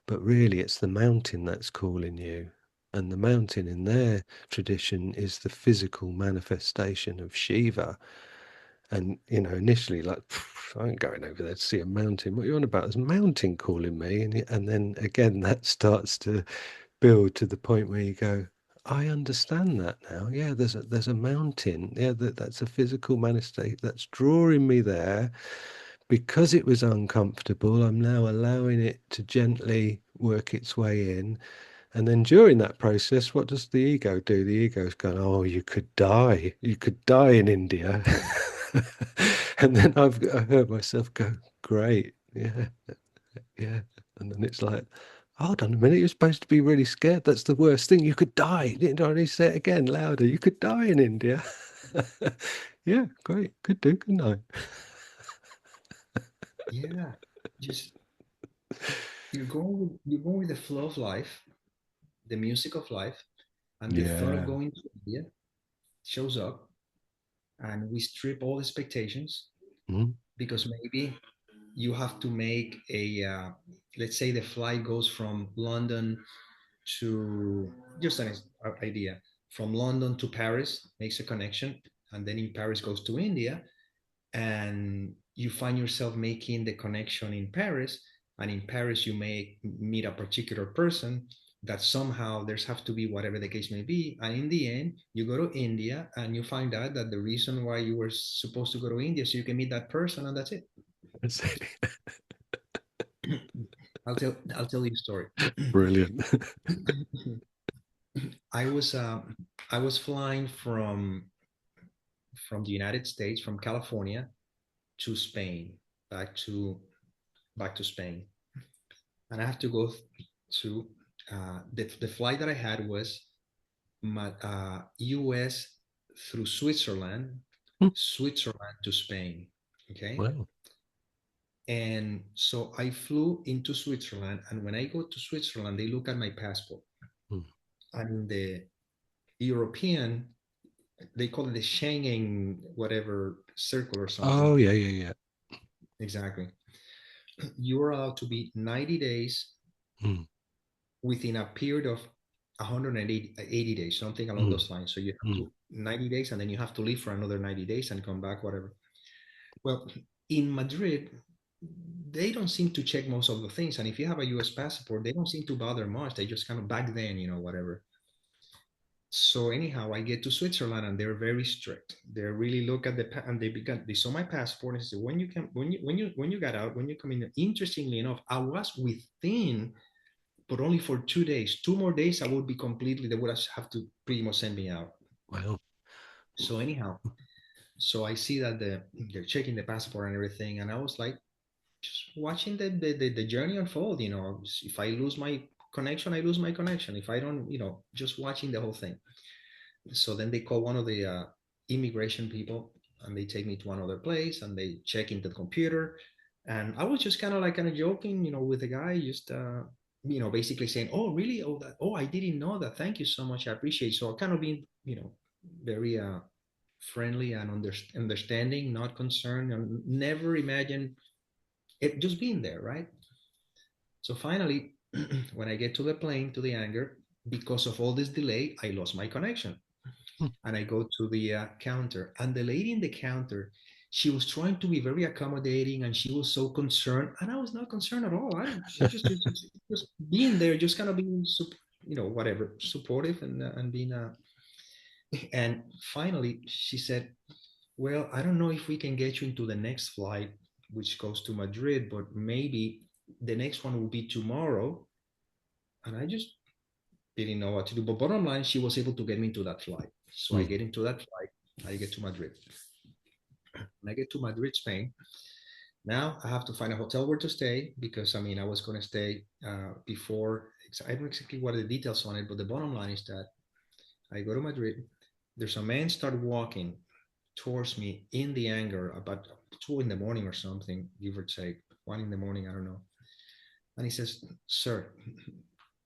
but really it's the mountain that's calling you. And the mountain in their tradition is the physical manifestation of Shiva. And, initially, like, I ain't going over there to see a mountain. What are you on about? There's a mountain calling me. And then again, that starts to build to the point where you go, I understand that now. Yeah, there's a mountain. Yeah, that's a physical manifestation that's drawing me there. Because it was uncomfortable, I'm now allowing it to gently work its way in. And then during that process, what does the ego do? The ego's going, oh, you could die. You could die in India. And then I heard myself go, great. Yeah, yeah. And then it's like, hold on a minute, you're supposed to be really scared. That's the worst thing. You could die. Didn't I need to say it again louder? You could die in India. Yeah, great. Could do, couldn't I? Yeah, just you're going with the flow of life, the music of life, and the thought of Yeah. going to India shows up, and we strip all expectations Mm, because maybe you have to make a let's say the flight goes from London to, just an idea, from London to Paris, makes a connection, and then in Paris goes to India, and you find yourself making the connection in Paris, and in Paris you may meet a particular person that somehow there's have to be whatever the case may be, and in the end you go to India and you find out that the reason why you were supposed to go to India so you can meet that person, and that's it. I'll tell you a story. brilliant. I was I was flying from the United States, from California to Spain, back to back to Spain, and I have to go to the flight that I had was U.S. through Switzerland, Mm, Switzerland to Spain. Okay, wow. and so I flew into Switzerland, and when I go to Switzerland, they look at my passport, Mm. and the European, they call it the Schengen whatever circle or something. Oh, yeah, yeah, yeah. Exactly. You're allowed to be 90 days Mm, within a period of 180 days, something along mm, those lines. So you have mm. to 90 days and then you have to leave for another 90 days and come back, whatever. Well, in Madrid, they don't seem to check most of the things. And if you have a US passport, they don't seem to bother much. They just kind of back then, whatever. So anyhow, I get to Switzerland and they're very strict. They really look at and they saw my passport and said, when you got out, when you come in, interestingly enough, I was within, but only for 2 days. 2 more days, I would be completely, they would have to pretty much send me out. Wow. So anyhow, so I see that they're checking the passport and everything. And I was like, just watching the journey unfold. If I lose my connection, I lose my connection. If I don't, just watching the whole thing. So then they call one of the immigration people and they take me to another place and they check into the computer. And I was just kind of joking, with the guy, just basically saying, "Oh, really? Oh, I didn't know that. Thank you so much. I appreciate it." So I kind of being, very friendly and understanding, not concerned, and never imagine it just being there, right? So finally, when I get to the plane, to the hangar, because of all this delay, I lost my connection. And I go to the counter, and the lady in the counter, she was trying to be very accommodating, and she was so concerned, and I was not concerned at all. She just being there, just kind of being, whatever, supportive and being. And finally, she said, "Well, I don't know if we can get you into the next flight, which goes to Madrid, but maybe the next one will be tomorrow." And I just didn't know what to do. But bottom line, she was able to get me into that flight. So I get into that flight. I get to Madrid. When I get to Madrid, Spain, now I have to find a hotel where to stay because I was going to stay before. I don't know exactly what are the details on it, but the bottom line is that I go to Madrid. There's a man start walking towards me in the anger about 2 in the morning or something, give or take 1 in the morning. I don't know. And he says, "Sir,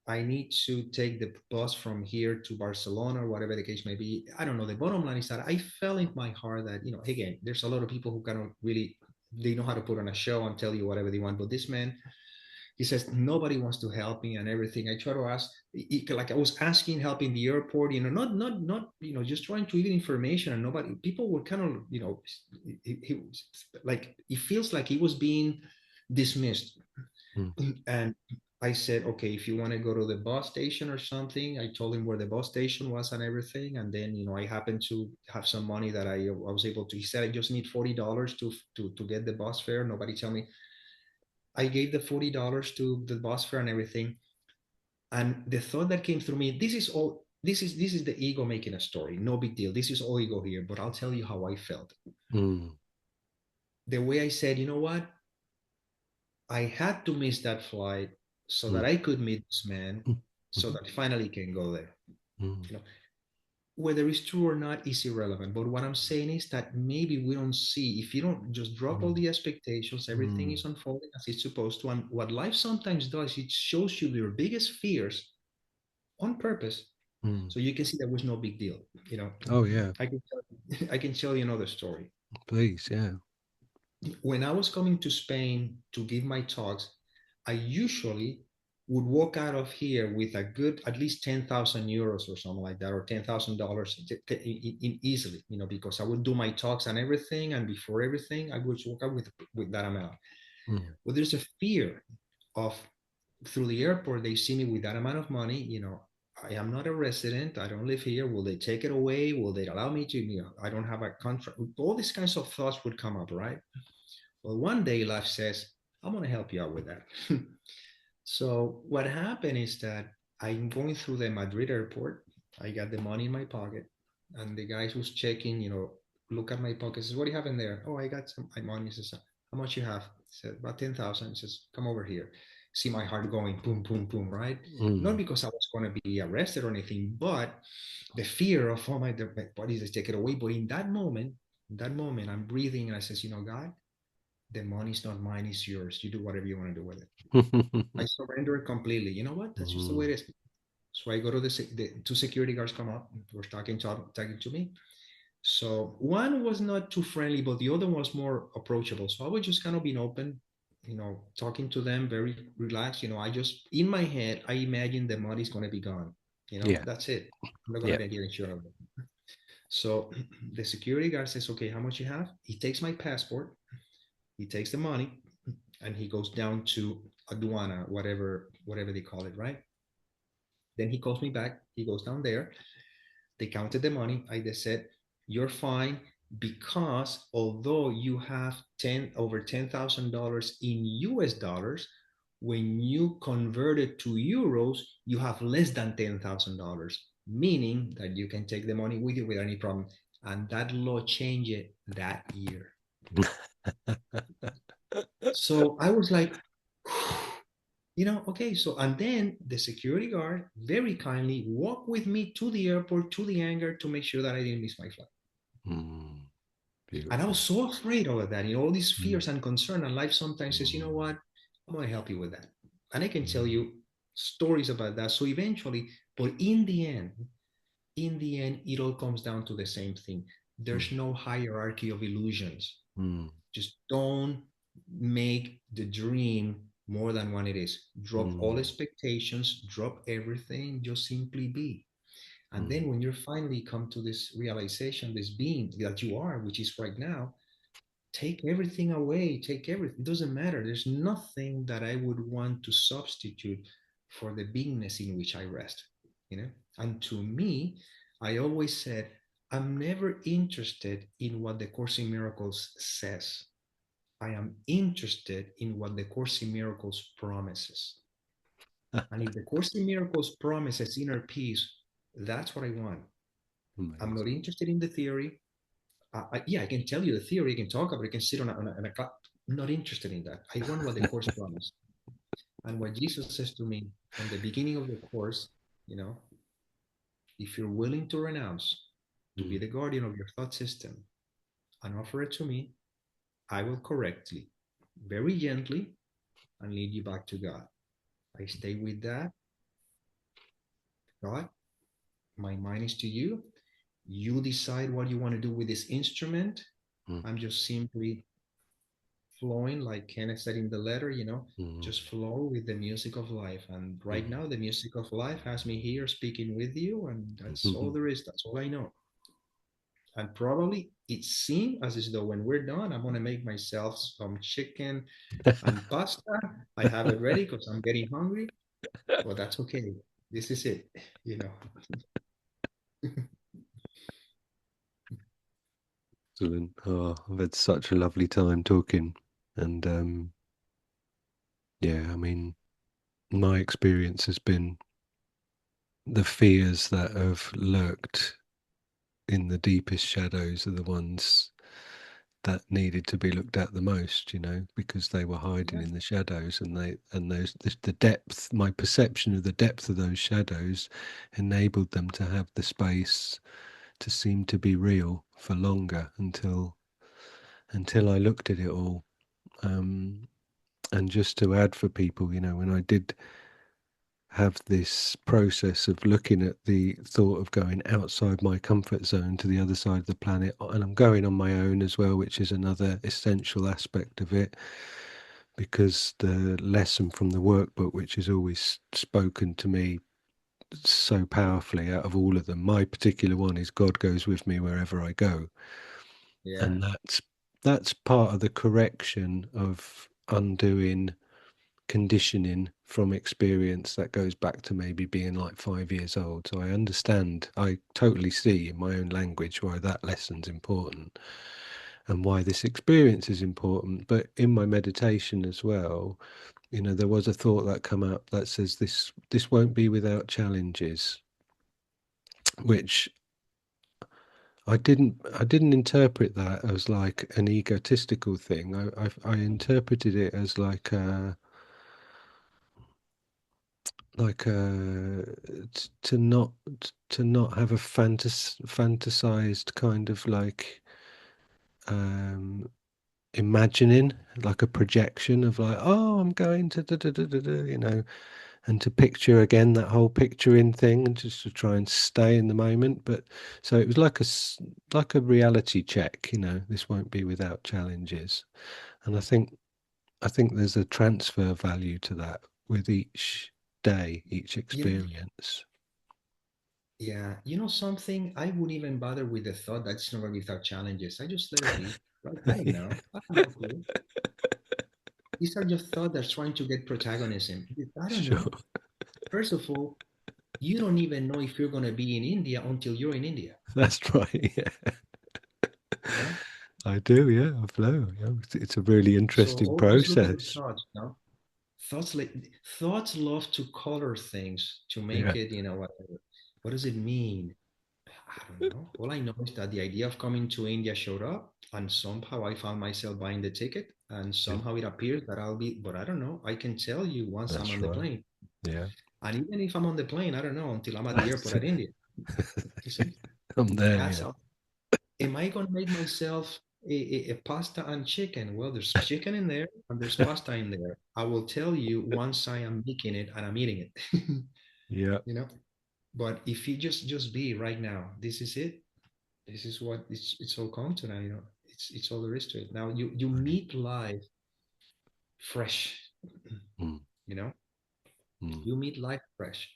I need to take the bus from here to Barcelona or whatever the case may be." I don't know. The bottom line is that I felt in my heart that, again, there's a lot of people who kind of really, they know how to put on a show and tell you whatever they want. But this man, he says, nobody wants to help me and everything. I try to ask, like I was asking help in the airport, not, just trying to give information and nobody, people were kind of, like, it feels like he was being dismissed. And I said, "Okay, if you want to go to the bus station or something." I told him where the bus station was and everything. And then, I happened to have some money that I was able to. He said, "I just need $40 to get the bus fare." Nobody tell me. I gave the $40 to the bus fare and everything. And the thought that came through me, this is all. This is the ego making a story. No big deal. This is all ego here. But I'll tell you how I felt. The way I said, "You know what? I had to miss that flight so that I could meet this man, so that finally can go there." You know, whether it's true or not is irrelevant. But what I'm saying is that maybe we don't see, if you don't just drop all the expectations, everything is unfolding as it's supposed to. And what life sometimes does, it shows you your biggest fears on purpose. So you can see that was no big deal. Oh yeah. I can tell you another story. Please, yeah. When I was coming to Spain to give my talks, I usually would walk out of here with a good at least 10,000 euros or something like that, or $10,000 easily, because I would do my talks and everything. And before everything, I would walk out with that amount. But there's a fear of, through the airport, they see me with that amount of money. I am not a resident. I don't live here. Will they take it away? Will they allow me to, I don't have a contract. All these kinds of thoughts would come up, right? Well, one day life says, "I'm going to help you out with that." So what happened is that I'm going through the Madrid airport. I got the money in my pocket, and the guy who's checking, look at my pocket, says, "What do you have in there?" "Oh, I got some my money." He says, "How much you have?" I said, "About 10,000. He says, "Come over here." See my heart going boom, boom, boom, right? Not because I was going to be arrested or anything, but the fear of, oh my body is take it away. But in that moment, I'm breathing and I says, God, the money's not mine, it's yours. You do whatever you want to do with it. I surrender it completely. You know what? That's just the way it is. So I go to the two security guards come up, were talking to me. So one was not too friendly, but the other was more approachable. So I was just kind of being open, talking to them, very relaxed. I just, in my head, I imagine the money's going to be gone. Yeah. That's it. I'm not going Yeah. to get insurance of it. So the security guard says, "Okay, how much you have?" He takes my passport. He takes the money. and he goes down to aduana, whatever they call it, right? Then he calls me back. He goes down there. They counted the money. I just said, "You're fine because although you have over $10,000 in US dollars, when you convert it to euros, you have less than $10,000, meaning that you can take the money with you without any problem." And that law changed that year. So I was like, okay. So, and then the security guard very kindly walked with me to the airport, to the hangar to make sure that I didn't miss my flight. Mm, And I was beautiful. so afraid of that, all these Mm, fears and concern. And life sometimes says, you know mm, what? I'm going to help you with that. And I can tell mm, you stories about that. So eventually, but in the end, it all comes down to the same thing. mm, There's no hierarchy of illusions. mm, Just don't make the dream more than what it is. Drop all mm, expectations, drop everything, just simply be. And then mm, when you finally come to this realization, this being that you are, which is right now, take everything away, take everything. It doesn't matter. There's nothing that I would want to substitute for the beingness in which I rest, you know? And to me, I always said, I'm never interested in what the Course in Miracles says. I am interested in what the Course in Miracles promises. And if the Course in Miracles promises inner peace, that's what I want. I'm not amazing. interested in the theory. Yeah, I can tell you the theory, I can talk about it, I can sit on a cloud. I'm not interested in that. I want what the Course promised. And what Jesus says to me on the beginning of the Course, you know, if you're willing to renounce, to be Mm, the guardian of your thought system and offer it to me, I will correctly, very gently, and lead you back to God. I stay with that. God, my mind is to you. You decide what you want to do with this instrument. mm, I'm just simply flowing, like Kenneth said in the letter, mm, just flow with the music of life. And right mm. now, the music of life has me here speaking with you, and that's all there is. That's all I know. And probably it seems as though when we're done, I'm gonna make myself some chicken and pasta. I have it ready because I'm getting hungry, but that's okay. This is it, you know. Excellent. Oh, I've had such a lovely time talking. And yeah, I mean, my experience has been the fears that have lurked in the deepest shadows are the ones that needed to be looked at the most, because they were hiding Yeah, in the shadows, and the depth, my perception of the depth of those shadows enabled them to have the space to seem to be real for longer until I looked at it all. Um, and just to add for people, when I did have this process of looking at the thought of going outside my comfort zone to the other side of the planet, and I'm going on my own as well, which is another essential aspect of it, because the lesson from the workbook, which has always spoken to me so powerfully out of all of them, my particular one is God goes with me wherever I go. yeah, And that's part of the correction of undoing conditioning from experience that goes back to maybe being like 5 years old. So I understand, I totally see in my own language why that lesson's important and why this experience is important. But in my meditation as well, there was a thought that come up that says this won't be without challenges, which I didn't interpret that as like an egotistical thing. I interpreted it as to not have a fantasized kind of like um imagining, like a projection of like, oh, I'm going to da, da, da, da, da, and to picture again that whole picturing thing, and just to try and stay in the moment. But so it was like a reality check, this won't be without challenges. And I think there's a transfer value to that with each day, each you know, experience. yeah. You know something? I wouldn't even bother with the thought that it's not going to be without challenges. I just let it be. Right now, I have no clue. these are just thoughts that's trying to get protagonism. I don't Sure. know. First of all, you don't even know if you're going to be in India until you're in India. That's right. Yeah. You know, I do. Yeah. I flow. Yeah. It's a really so interesting always look at the process. thoughts. You know, thoughts like thoughts love to color things to make Yeah. it. Whatever. What does it mean? I don't know. All I know is that the idea of coming to India showed up, and somehow I found myself buying the ticket, and Yeah. somehow it appears that I'll be. But I don't know. I can tell you once I'm That's on the right. plane, Yeah. and even if I'm on the plane, I don't know until I'm at the airport at India. You see, I'm there. that's Yeah. how. Am I gonna make myself a pasta and chicken? Well, there's chicken in there and there's pasta in there. I will tell you once I am making it and I'm eating it. Yeah. you know. But if you just be right now, this is it. This is what it's all come to now. It's all there is to it. Now you Right. meet life fresh. Mm, You know, mm, you meet life fresh.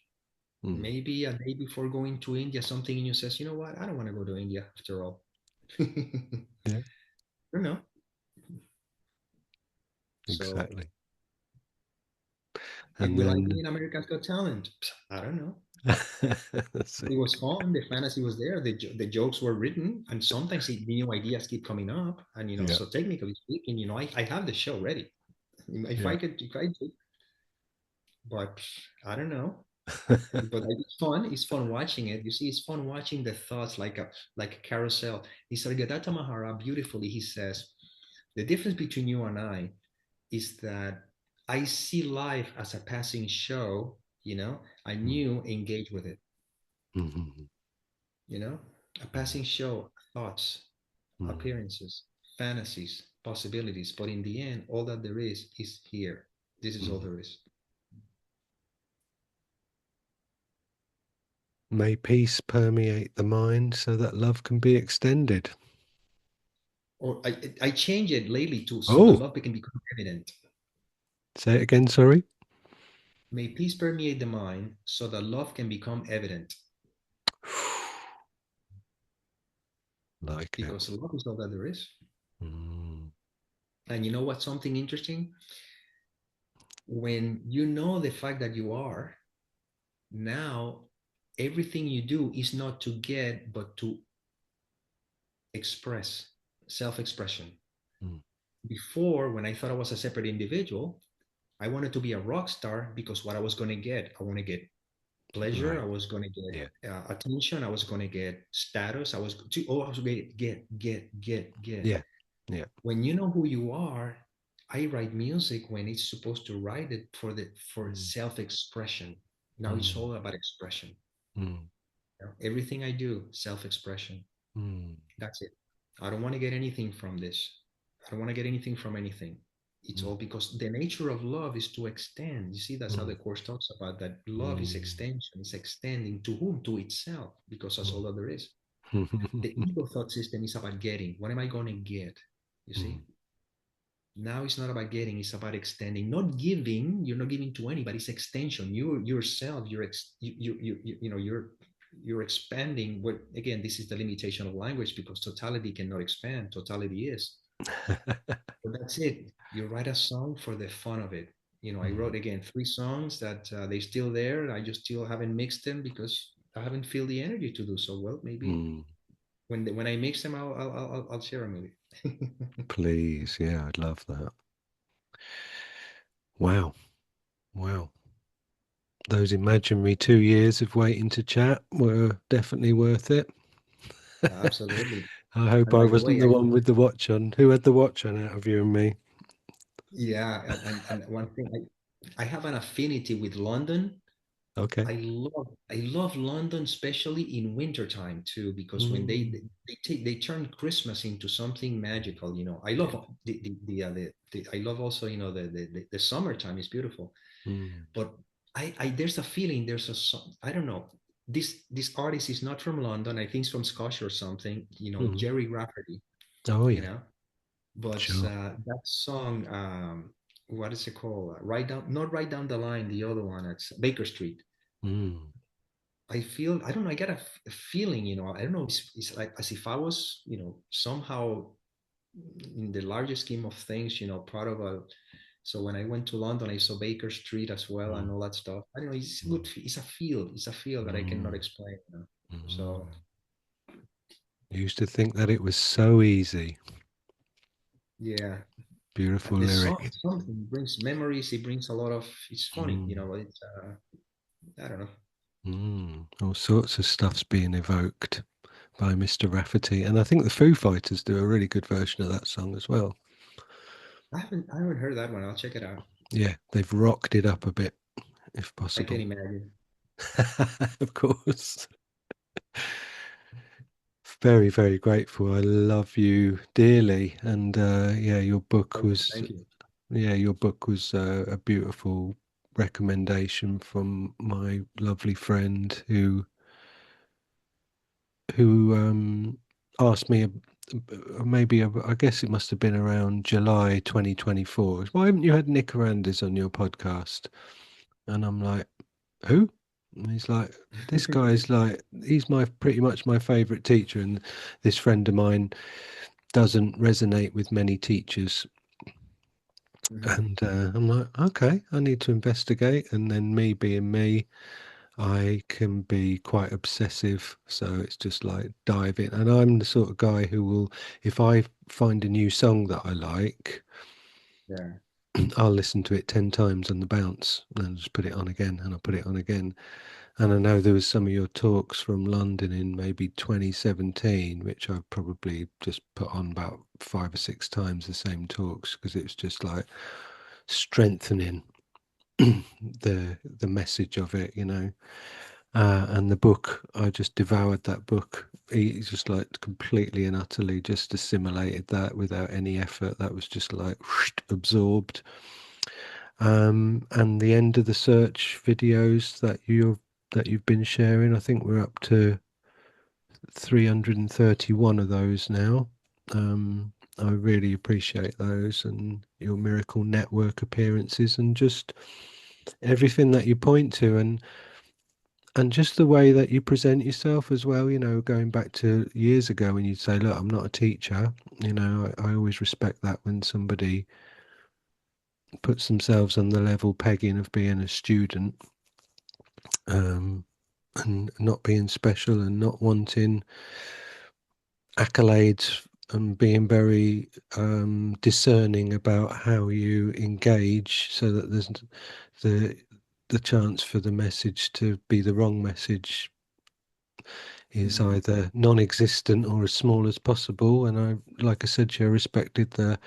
mm. Maybe a day before going to India, something in you says, you know what, I don't want to go to India after all. I Yeah. don't know. So Exactly. and And will I be then in America's Got Talent? I don't know. let's see. It was fun. The fantasy was there. The jokes were written, and sometimes new ideas keep coming up. And Yeah. so technically speaking, I have the show ready. If Yeah. I could, if I did, but I don't know. But it's fun. It's fun watching it. You see, it's fun watching the thoughts like a carousel. Nisargadatta Mahara beautifully. He says, the difference between you and I is that I see life as a passing show. And Mm, you engage with it. mhm, you know, a mm, passing show, thoughts, mm, appearances, fantasies, possibilities. But in the end, all that there is here. This is all mm. there is. May peace permeate the mind so that love can be extended. Or I change it lately to so the Oh, love can become evident. say it again. Sorry. May peace permeate the mind so that love can become evident. Like it. Because love is all that there is. Mm, And you know what's something interesting? When you know the fact that you are, now everything you do is not to get, but to express, self-expression. mm. Before, when I thought I was a separate individual, I wanted to be a rock star because what I was going to get, I want to get pleasure, I Right. was going to Yeah. get attention, I was going to get status, I was going to get. Yeah. Yeah. When you know who you are, I write music when it's supposed to write it for Mm, self-expression. Now it's mm, all about expression. mm, Everything I do, self-expression. mm, That's it. I don't want to get anything from this. I don't want to get anything from anything. It's mm, all because the nature of love is to extend. You see, that's how the mm, course talks about that love is mm, extension, it's extending to whom? To itself, because that's all mm. that there is. The ego thought system is about getting. What am I going to get? You see? Mm, Now it's not about getting, it's about extending, not giving. You're not giving to anybody, it's extension. You yourself, you're expanding. What again, this is the limitation of language because totality cannot expand, totality is. But that's it. You write a song for the fun of it. I mm, wrote again 3 songs that they're still there. I just still haven't mixed them because I haven't feel the energy to do so. Well, maybe mm. when I mix them, I'll share them with you. Please. Yeah. I'd love that. Wow. Wow. Those imaginary 2 years of waiting to chat were definitely worth it. Absolutely. I hope And I by the wasn't way, the one with the watch on. Who had the watch on out of you and me? yeah, and one thing, I have an affinity with London. Okay. I love London, especially in wintertime too, because when Mm, they turn Christmas into something magical. I yeah. love I love also the summertime is beautiful, Mm, but I there's a feeling I don't know, this artist is not from London. I think it's from Scotch or something. mm. Jerry Rafferty. Oh, You yeah. know, but Sure. that song, what is it called? Not right down the line. The other one, it's Baker Street. Mm, I feel, I don't know, I get a feeling, I don't know, it's like as if I was, somehow in the larger scheme of things, part of a So when I went to London, I saw Baker Street as well and mm, all that stuff. I don't know. It's good. mm, It's a feel. It's a feel that I cannot mm, explain. mm. So I used to think that it was so easy. yeah, Beautiful the lyric. something brings memories. It brings a lot of. It's funny, Mm, It's I don't know. All sorts of stuff's being evoked by Mr. Rafferty, and I think the Foo Fighters do a really good version of that song as well. I haven't heard that one. I'll check it out. Yeah, they've rocked it up a bit, if I can possible. imagine. Of course. Very, very grateful. I love you dearly, and yeah, Thank you. your book was a beautiful recommendation from my lovely friend who asked me I guess it must have been around July 2024. Why haven't you had Nick Arandes on your podcast? And I'm like, who? And he's like, this guy's like, he's my pretty much my favorite teacher, and this friend of mine doesn't resonate with many teachers. Hmm. And I'm like, okay, I need to investigate. And then me being me, I can be quite obsessive. So it's just like dive in. And I'm the sort of guy who will, if I find a new song that I like, Yeah. I'll listen to it 10 times on the bounce and just put it on again and I'll put it on again. And I know there was some of your talks from London in maybe 2017, which I've probably just put on about 5 or 6 times the same talks because it's just like strengthening the message of it, you know. And the book, I just devoured that book. He just like completely and utterly just assimilated that without any effort. That was just like absorbed. And the end of the search videos that you've been sharing, I think we're up to 331 of those now. I really appreciate those and your miracle network appearances and just everything that you point to and just the way that you present yourself as well, you know, going back to years ago when you'd say, look, I'm not a teacher, you know, I always respect that when somebody puts themselves on the level pegging of being a student, um, and not being special and not wanting accolades and being very discerning about how you engage so that there's the the chance for the message to be the wrong message is Hmm. either non-existent or as small as possible. And I, like I said, you respected the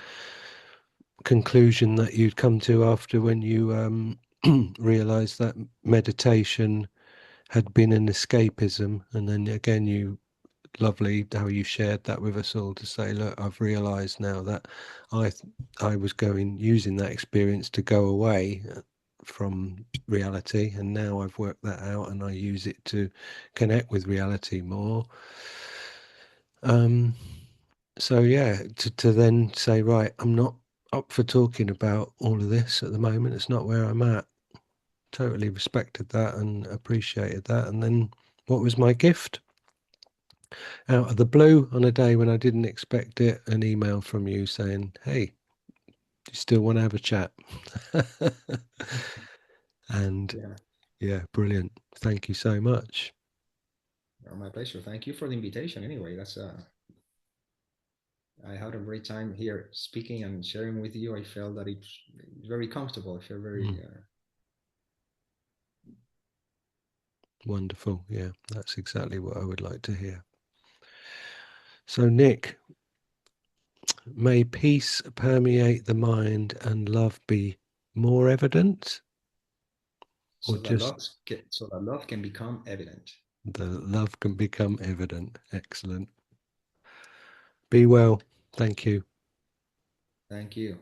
conclusion that you'd come to after when you realized that meditation had been an escapism. And then again, you lovely how you shared that with us all to say, look, I've realized now that I I was going using that experience to go away from reality, and now I've worked that out and I use it to connect with reality more. Um, so yeah, to then say, right, I'm not up for talking about all of this at the moment. It's not where I'm at. Totally respected that and appreciated that. And then what was my gift? Out of the blue on a day when I didn't expect it, an email from you saying, hey, do you still want to have a chat? And Yeah. yeah, brilliant. Thank you so much. My pleasure. Thank you for the invitation. Anyway, that's I had a great time here speaking and sharing with you. I felt that it's very comfortable. I feel Mm, very wonderful. Yeah, that's exactly what I would like to hear. So, Nick, may peace permeate the mind and love be more evident, or just so that love can become evident. the love can become evident. Excellent. Be well. Thank you. Thank you.